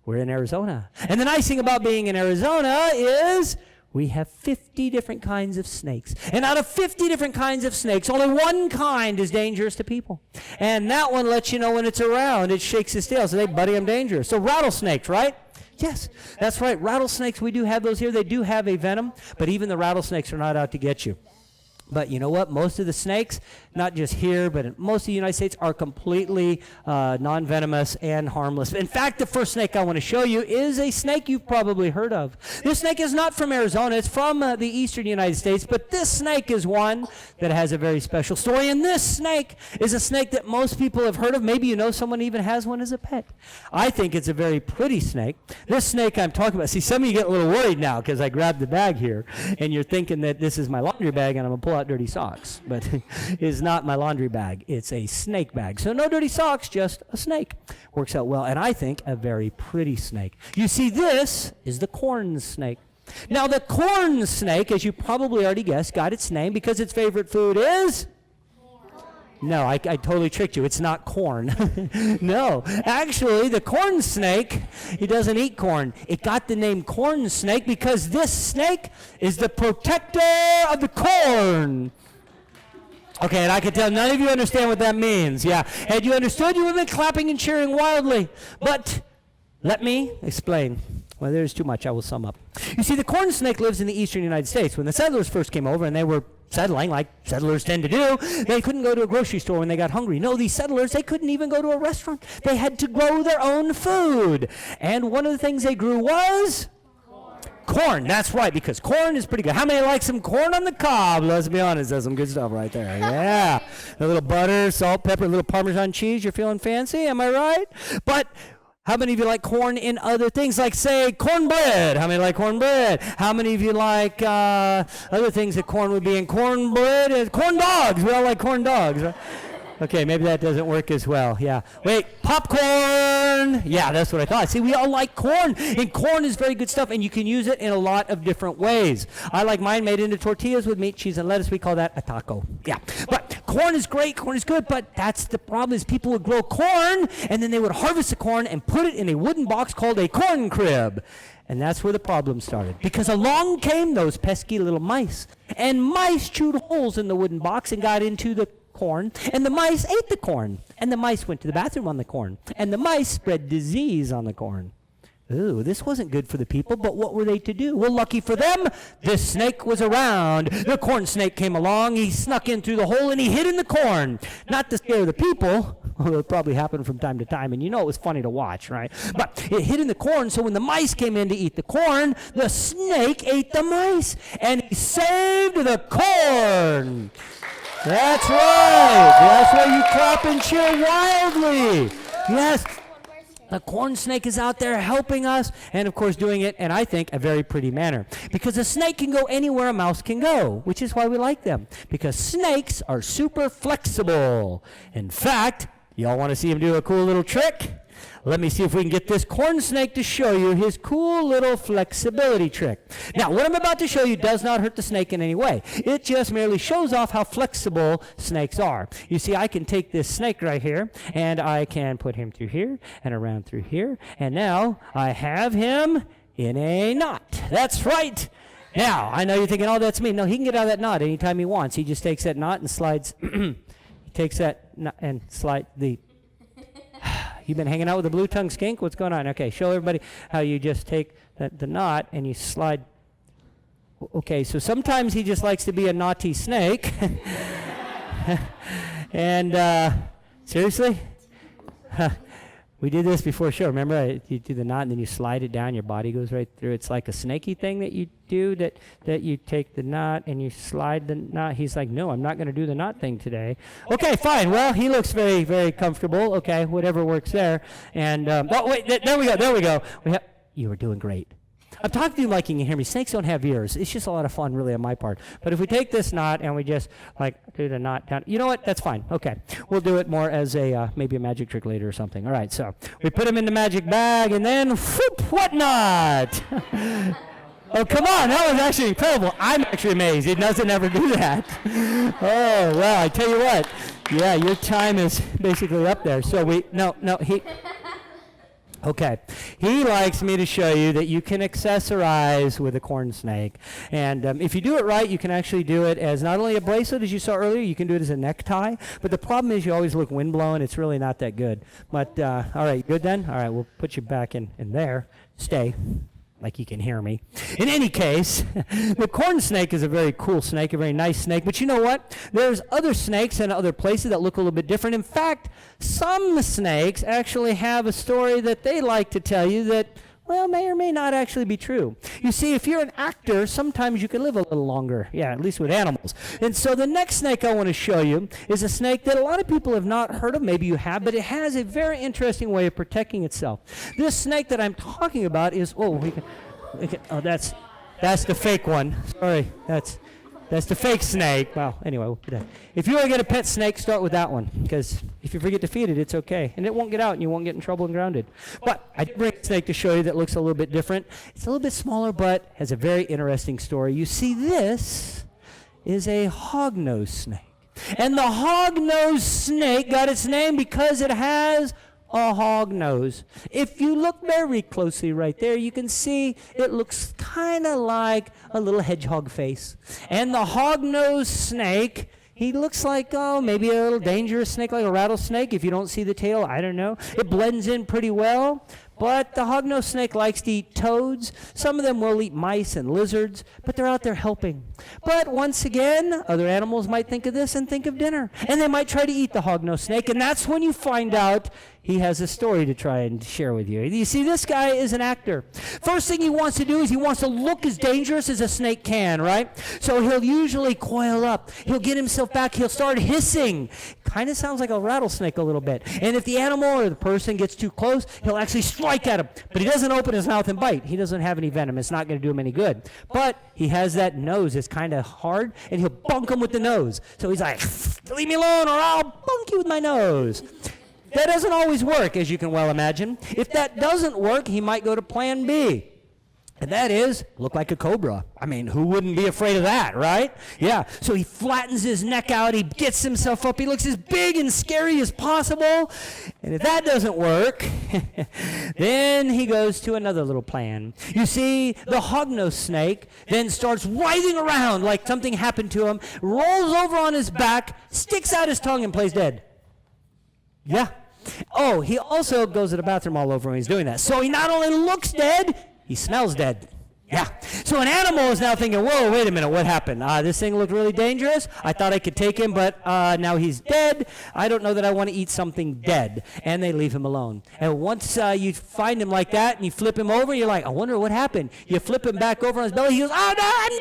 S2: we're in Arizona. And the nice thing about being in Arizona is we have 50 different kinds of snakes. And out of 50 different kinds of snakes, only one kind is dangerous to people. And that one lets you know when it's around. It shakes its tail. So they, buddy, I'm dangerous. So rattlesnakes, right? Yes, that's right. Rattlesnakes, we do have those here. They do have a venom, but even the rattlesnakes are not out to get you. But you know what? Most of the snakes, not just here, but in most of the United States, are completely non-venomous and harmless. In fact, the first snake I want to show you is a snake you've probably heard of. This snake is not from Arizona. It's from the eastern United States. But this snake is one that has a very special story. And this snake is a snake that most people have heard of. Maybe you know someone even has one as a pet. I think it's a very pretty snake. This snake I'm talking about, see, some of you get a little worried now because I grabbed the bag here. And you're thinking that this is my laundry bag and I'm going to pull out dirty socks, but it's not my laundry bag. It's a snake bag. So no dirty socks, just a snake. Works out well, and I think a very pretty snake. You see, this is the corn snake. Now, the corn snake, as you probably already guessed, got its name because its favorite food is... No, I totally tricked you. It's not corn. No, actually, the corn snake, it doesn't eat corn. It got the name corn snake because this snake is the protector of the corn. Okay, and I can tell none of you understand what that means. Yeah, had you understood, you would have been clapping and cheering wildly. But let me explain. Well, there's too much. I will sum up. You see, the corn snake lives in the eastern United States. When the settlers first came over and they were settling like settlers tend to do, they couldn't go to a grocery store when they got hungry. No, these settlers, they couldn't even go to a restaurant. They had to grow their own food. And one of the things they grew was... corn. That's right, because corn is pretty good. How many like some corn on the cob? Let's be honest, that's some good stuff right there. Yeah. A little butter, salt, pepper, a little Parmesan cheese. You're feeling fancy, am I right? But how many of you like corn in other things, like, say, cornbread? How many like cornbread? How many of you like other things that corn would be in? Cornbread, corn dogs. We all like corn dogs, right? Okay, maybe that doesn't work as well. Yeah. Wait, popcorn. Yeah, that's what I thought. See, we all like corn, and corn is very good stuff, and you can use it in a lot of different ways. I like mine made into tortillas with meat, cheese, and lettuce. We call that a taco. Yeah. But corn is great. Corn is good, but that's the problem is people would grow corn, and then they would harvest the corn and put it in a wooden box called a corn crib. And that's where the problem started. Because along came those pesky little mice, and mice chewed holes in the wooden box and got into the corn, and the mice ate the corn, and the mice went to the bathroom on the corn, and the mice spread disease on the corn. Ooh, this wasn't good for the people, but what were they to do? Well, lucky for them, this snake was around. The corn snake came along, he snuck in through the hole, and he hid in the corn. Not to scare the people, although it probably happened from time to time, and you know it was funny to watch, right? But it hid in the corn, so when the mice came in to eat the corn, the snake ate the mice, and he saved the corn. That's right. That's why you clap and cheer wildly. Yes. The corn snake is out there helping us, and of course doing it in, I think, a very pretty manner. Because a snake can go anywhere a mouse can go, which is why we like them. Because snakes are super flexible. In fact, y'all want to see him do a cool little trick? Let me see if we can get this corn snake to show you his cool little flexibility trick. Now, what I'm about to show you does not hurt the snake in any way. It just merely shows off how flexible snakes are. You see, I can take this snake right here, and I can put him through here and around through here, and now I have him in a knot. That's right. Now, I know you're thinking, oh, that's me. No, he can get out of that knot anytime he wants. He just takes that knot and slides. He takes that knot and slide the... You've been hanging out with the blue-tongued skink? What's going on? Okay, show everybody how you just take the knot and you slide. Okay, so sometimes he just likes to be a naughty snake. And seriously? We did this before show. Remember, you do the knot and then you slide it down. Your body goes right through. It's like a snaky thing that you do, that you take the knot and you slide the knot. He's like, no, I'm not going to do the knot thing today. Okay, fine. Well, he looks very, very comfortable. Okay, whatever works there. And, oh, wait, there we go. You were doing great. I'm talking to you like you can hear me. Snakes don't have ears. It's just a lot of fun, really, on my part. But if we take this knot and we just, like, do the knot down, you know what? That's fine. Okay. We'll do it more as a, maybe a magic trick later or something. All right, so we put him in the magic bag, and then, whoop, what knot? Oh, come on. That was actually incredible. I'm actually amazed. He doesn't ever do that. Oh, well, I tell you what. Yeah, your time is basically up there. So he... Okay, he likes me to show you that you can accessorize with a corn snake. And if you do it right, you can actually do it as not only a bracelet, as you saw earlier, you can do it as a necktie. But the problem is you always look windblown. It's really not that good. But, all right, good then? All right, we'll put you back in there. Stay. like you can hear me. In any case, the corn snake is a very cool snake, a very nice snake. But you know what? There's other snakes in other places that look a little bit different. In fact, some snakes actually have a story that they like to tell you that, well, may or may not actually be true. You see, if you're an actor, sometimes you can live a little longer. Yeah, at least with animals. And so the next snake I want to show you is a snake that a lot of people have not heard of. Maybe you have, but it has a very interesting way of protecting itself. This snake that I'm talking about is, that's the fake one. Sorry, that's the fake snake. Well, anyway, we'll put that. If you ever get a pet snake, start with that one, because if you forget to feed it, it's okay. And it won't get out, and you won't get in trouble and grounded. But I did bring a snake to show you that looks a little bit different. It's a little bit smaller, but has a very interesting story. You see, this is a hognose snake. And the hognose snake got its name because it has a hog nose. If you look very closely right there, you can see it looks kind of like a little hedgehog face. And the hognose snake, he looks like, maybe a little dangerous snake, like a rattlesnake. If you don't see the tail, I don't know. It blends in pretty well. But the hognose snake likes to eat toads. Some of them will eat mice and lizards, but they're out there helping. But once again, other animals might think of this and think of dinner. And they might try to eat the hognose snake, and that's when you find out he has a story to try and share with you. You see, this guy is an actor. First thing he wants to do is he wants to look as dangerous as a snake can, right? So he'll usually coil up. He'll get himself back. He'll start hissing. Kind of sounds like a rattlesnake a little bit. And if the animal or the person gets too close, he'll actually strike at him. But he doesn't open his mouth and bite. He doesn't have any venom. It's not going to do him any good. But he has that nose that's kind of hard, and he'll bunk him with the nose. So he's like, leave me alone or I'll bunk you with my nose. That doesn't always work, as you can well imagine. If that doesn't work, he might go to plan B. And that is, look like a cobra. I mean, who wouldn't be afraid of that, right? Yeah, so he flattens his neck out, he gets himself up, he looks as big and scary as possible. And if that doesn't work, then he goes to another little plan. You see, the hognose snake then starts writhing around like something happened to him, rolls over on his back, sticks out his tongue, and plays dead. Yeah. Oh, he also goes to the bathroom all over when he's doing that. So he not only looks dead, he smells dead. Yeah. So an animal is now thinking, whoa, wait a minute, what happened? This thing looked really dangerous. I thought I could take him, but now he's dead. I don't know that I want to eat something dead. And they leave him alone. And once you find him like that and you flip him over, you're like, I wonder what happened. You flip him back over on his belly, he goes, oh, no, I'm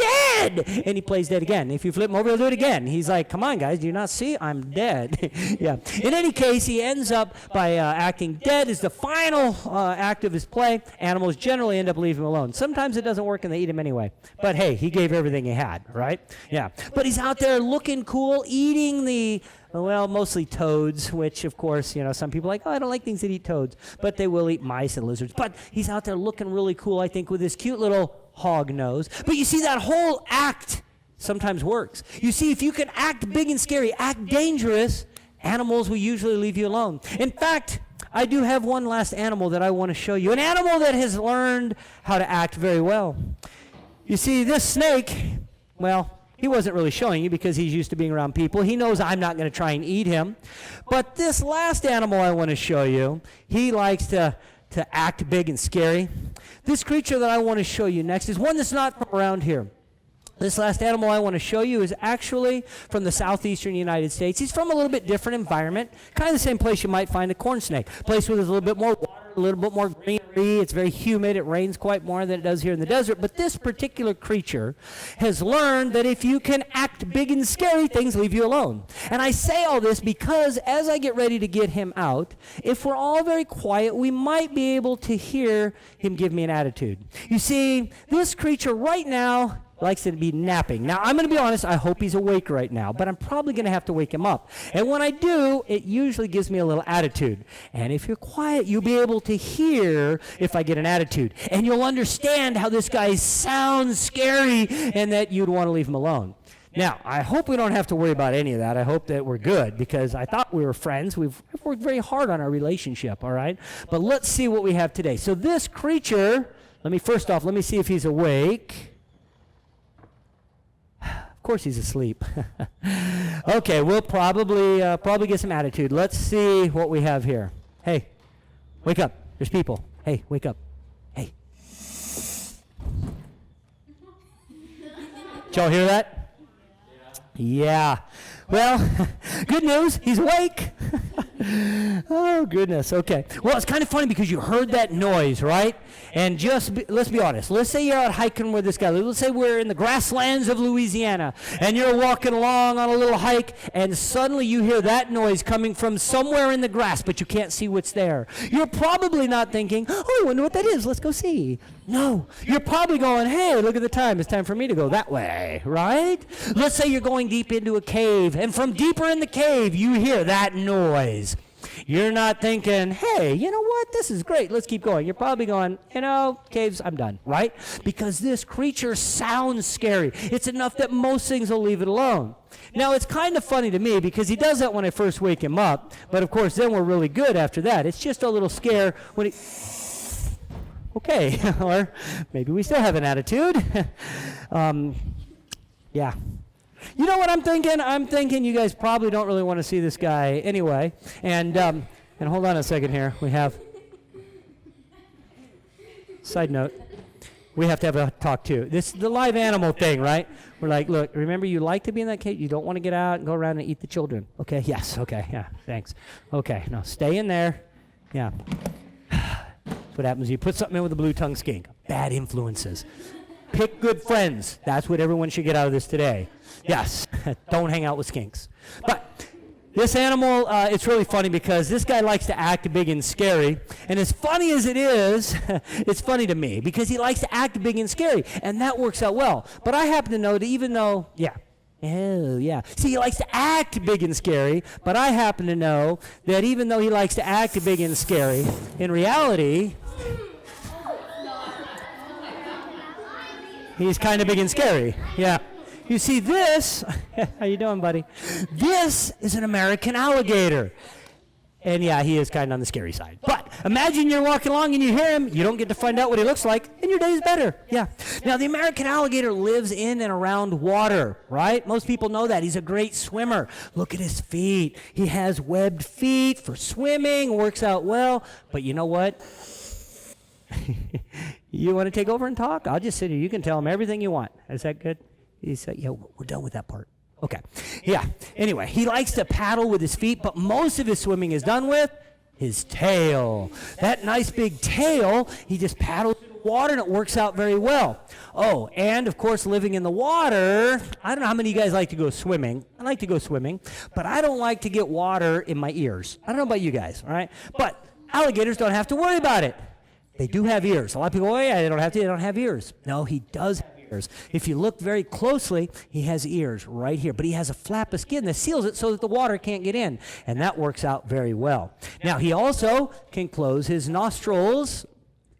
S2: dead. And he plays dead again. If you flip him over, he'll do it again. He's like, come on, guys, do you not see? I'm dead. Yeah. In any case, he ends up by acting dead as the final act of his play. Animals generally end up leaving him alone. Sometimes it doesn't work and they eat him anyway. But hey, he gave everything he had, right? Yeah. But he's out there looking cool, eating mostly toads, which of course, some people are like, oh, I don't like things that eat toads. But they will eat mice and lizards. But he's out there looking really cool, I think, with his cute little hog nose. But you see, that whole act sometimes works. You see, if you can act big and scary, act dangerous, animals will usually leave you alone. In fact, I do have one last animal that I want to show you. An animal that has learned how to act very well. You see, this snake, well, he wasn't really showing you because he's used to being around people. He knows I'm not going to try and eat him. But this last animal I want to show you, he likes to act big and scary. This creature that I want to show you next is one that's not from around here. This last animal I want to show you is actually from the southeastern United States. He's from a little bit different environment, kind of the same place you might find a corn snake. A place where there's a little bit more water, a little bit more greenery. It's very humid. It rains quite more than it does here in the desert. But this particular creature has learned that if you can act big and scary, things leave you alone. And I say all this because as I get ready to get him out, if we're all very quiet, we might be able to hear him give me an attitude. You see, this creature right now likes to be napping. Now, I'm going to be honest, I hope he's awake right now, but I'm probably going to have to wake him up. And when I do, it usually gives me a little attitude. And if you're quiet, you'll be able to hear if I get an attitude. And you'll understand how this guy sounds scary and that you'd want to leave him alone. Now, I hope we don't have to worry about any of that. I hope that we're good because I thought we were friends. We've worked very hard on our relationship, all right? But let's see what we have today. So this creature, let me see if he's awake. Of course he's asleep. Okay, we'll probably get some attitude. Let's see what we have here. Hey, wake up. There's people. Hey, wake up. Hey. Did y'all hear that? Yeah. Well, good news, he's awake. Oh, goodness. Okay. Well, it's kind of funny because you heard that noise, right? And let's be honest. Let's say you're out hiking with this guy. Let's say we're in the grasslands of Louisiana, and you're walking along on a little hike, and suddenly you hear that noise coming from somewhere in the grass, but you can't see what's there. You're probably not thinking, oh, I wonder what that is. Let's go see. No. You're probably going, hey, look at the time. It's time for me to go that way, right? Let's say you're going deep into a cave, and from deeper in the cave, you hear that noise. You're not thinking, hey, you know what? This is great. Let's keep going. You're probably going, caves, I'm done, right? Because this creature sounds scary. It's enough that most things will leave it alone. Now, it's kind of funny to me because he does that when I first wake him up. But, of course, then we're really good after that. It's just a little scare when he... Okay, or maybe we still have an attitude. Yeah. You know what I'm thinking? I'm thinking you guys probably don't really want to see this guy anyway. And hold on a second here. We have, side note, we have to have a talk too. This is the live animal thing, right? We're like, look, remember you like to be in that cage. You don't want to get out and go around and eat the children. Okay, yes, okay, yeah, thanks. Okay, no, stay in there. Yeah. That's what happens. You put something in with a blue-tongued skink. Bad influences. Pick good friends. That's what everyone should get out of this today. Yes, don't hang out with skinks. But this animal, it's really funny because this guy likes to act big and scary. And as funny as it is, it's funny to me because he likes to act big and scary. And that works out well. But I happen to know that even though, oh, yeah. See, he likes to act big and scary, but I happen to know that even though he likes to act big and scary, in reality, he's kind of big and scary. Yeah. You see this, how you doing, buddy? This is an American alligator. And yeah, he is kind of on the scary side. But imagine you're walking along and you hear him, you don't get to find out what he looks like, and your day is better. Yeah. Now, the American alligator lives in and around water, right? Most people know that. He's a great swimmer. Look at his feet. He has webbed feet for swimming, works out well. But you know what? You want to take over and talk? I'll just sit here. You can tell him everything you want. Is that good? He said, yeah, we're done with that part. Okay. Yeah. Anyway, he likes to paddle with his feet, but most of his swimming is done with his tail. That nice big tail, he just paddles in the water, and it works out very well. Oh, and, of course, living in the water, I don't know how many of you guys like to go swimming. I like to go swimming, but I don't like to get water in my ears. I don't know about you guys, all right? But alligators don't have to worry about it. They do have ears. A lot of people go, oh, yeah, they don't have ears. No, he does have ears. If you look very closely, he has ears right here. But he has a flap of skin that seals it so that the water can't get in. And that works out very well. Now, he also can close his nostrils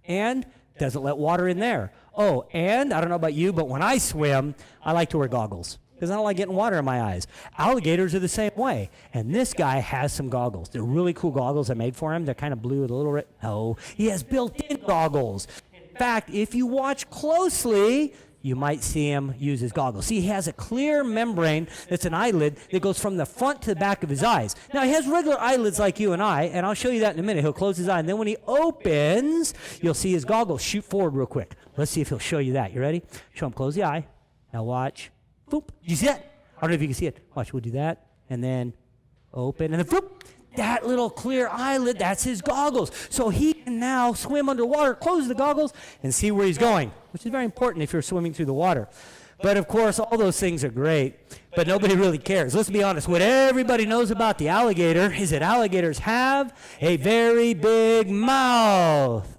S2: and doesn't let water in there. Oh, and I don't know about you, but when I swim, I like to wear goggles, because I don't like getting water in my eyes. Alligators are the same way. And this guy has some goggles. They're really cool goggles I made for him. They're kind of blue with a little red. No, he has built-in goggles. In fact, if you watch closely, you might see him use his goggles. See, he has a clear membrane that's an eyelid that goes from the front to the back of his eyes. Now, he has regular eyelids like you and I, and I'll show you that in a minute. He'll close his eye, and then when he opens, you'll see his goggles shoot forward real quick. Let's see if he'll show you that. You ready? Show him close the eye. Now watch. Boop. Did you see that? I don't know if you can see it. Watch, we'll do that. And then open. And then boop. That little clear eyelid, that's his goggles. So he can now swim underwater, close the goggles, and see where he's going, which is very important if you're swimming through the water. But, of course, all those things are great, but nobody really cares. Let's be honest. What everybody knows about the alligator is that alligators have a very big mouth.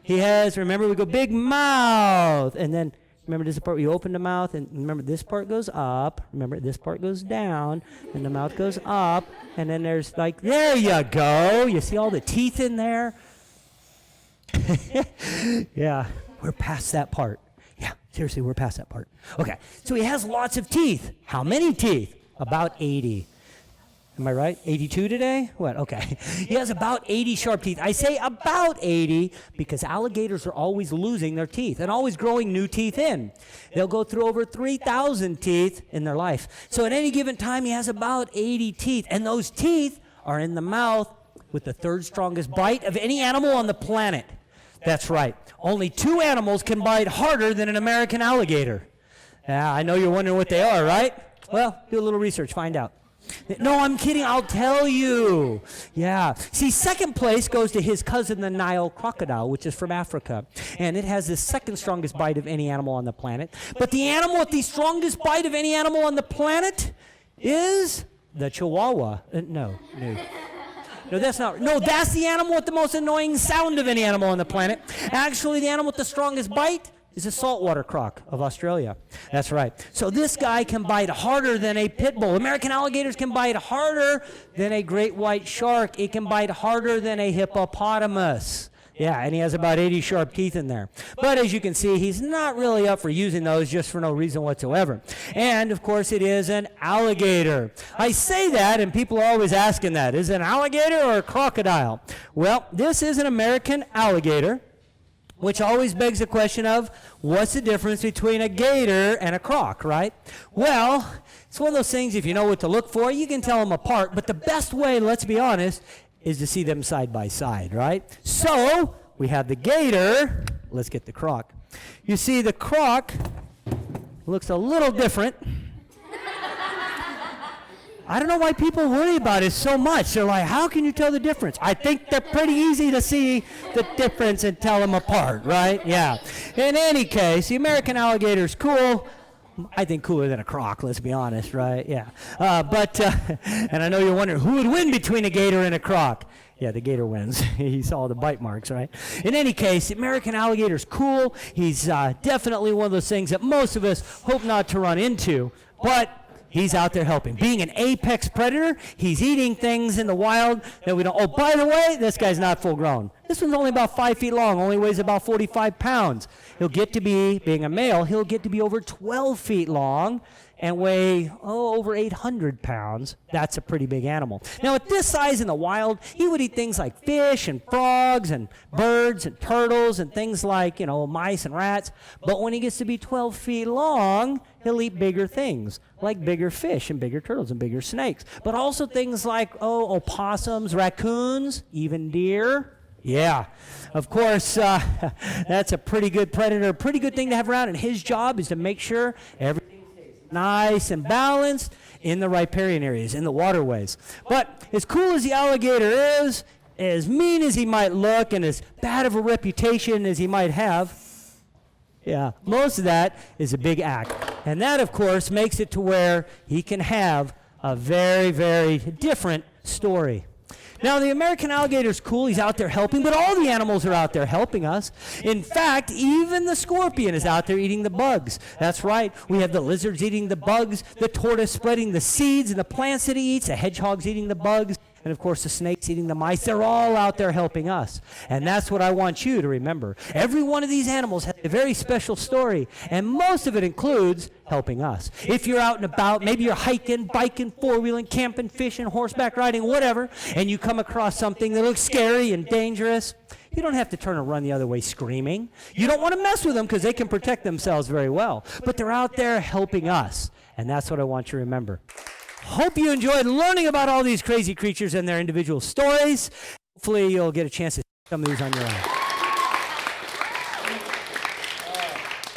S2: He has, remember, we go big mouth, and then remember this part where you open the mouth, and remember this part goes up, remember this part goes down, and the mouth goes up, and then there's like, there you go. You see all the teeth in there? Yeah, we're past that part. Yeah, seriously, we're past that part. Okay, so he has lots of teeth. How many teeth? About 80. Am I right? 82 today? What? Okay. He has about 80 sharp teeth. I say about 80 because alligators are always losing their teeth and always growing new teeth in. They'll go through over 3,000 teeth in their life. So at any given time, he has about 80 teeth. And those teeth are in the mouth with the third strongest bite of any animal on the planet. That's right. Only 2 animals can bite harder than an American alligator. I know you're wondering what they are, right? Well, do a little research, find out. No, I'm kidding. I'll tell you. Yeah. See, second place goes to his cousin, the Nile Crocodile, which is from Africa. And it has the second strongest bite of any animal on the planet. But the animal with the strongest bite of any animal on the planet is the Chihuahua. No, that's not. No, that's the animal with the most annoying sound of any animal on the planet. Actually, the animal with the strongest bite is a saltwater croc of Australia. That's right. So this guy can bite harder than a pit bull. American alligators can bite harder than a great white shark. It can bite harder than a hippopotamus. Yeah, and he has about 80 sharp teeth in there. But as you can see, he's not really up for using those just for no reason whatsoever. And, of course, it is an alligator. I say that, and people are always asking that. Is it an alligator or a crocodile? Well, this is an American alligator, which always begs the question of, what's the difference between a gator and a croc, right? Well, it's one of those things, if you know what to look for, you can tell them apart. But the best way, let's be honest, is to see them side by side, right? So, we have the gator. Let's get the croc. You see, the croc looks a little different. I don't know why people worry about it so much. They're like, how can you tell the difference? I think they're pretty easy to see the difference and tell them apart, right? Yeah. In any case, the American alligator is cool. I think cooler than a croc, let's be honest, right? Yeah. And I know you're wondering, who would win between a gator and a croc? Yeah, the gator wins. He saw the bite marks, right? In any case, the American alligator is cool. He's definitely one of those things that most of us hope not to run into, but he's out there helping. Being an apex predator, he's eating things in the wild that we don't. Oh, by the way, this guy's not full grown. This one's only about 5 feet long, only weighs about 45 pounds. He'll get to be, being a male, he'll get to be over 12 feet long and weigh, over 800 pounds. That's a pretty big animal. Now, at this size in the wild, he would eat things like fish and frogs and birds and turtles and things like, mice and rats. But when he gets to be 12 feet long, he'll eat bigger things, like bigger fish and bigger turtles and bigger snakes. But also things like, opossums, raccoons, even deer. Yeah, of course, that's a pretty good predator, a pretty good thing to have around. And his job is to make sure everything stays nice and balanced in the riparian areas, in the waterways. But as cool as the alligator is, as mean as he might look, and as bad of a reputation as he might have, yeah, most of that is a big act. And that, of course, makes it to where he can have a very, very different story. Now, the American alligator is cool. He's out there helping, but all the animals are out there helping us. In fact, even the scorpion is out there eating the bugs. That's right. We have the lizards eating the bugs, the tortoise spreading the seeds and the plants that he eats, the hedgehogs eating the bugs, and, of course, the snakes eating the mice. They're all out there helping us. And that's what I want you to remember. Every one of these animals has a very special story, and most of it includes helping us. If you're out and about, maybe you're hiking, biking, four-wheeling, camping, fishing, horseback riding, whatever, and you come across something that looks scary and dangerous, you don't have to turn and run the other way screaming. You don't want to mess with them because they can protect themselves very well. But they're out there helping us, and that's what I want you to remember. Hope you enjoyed learning about all these crazy creatures and their individual stories. Hopefully you'll get a chance to see some of these on your own.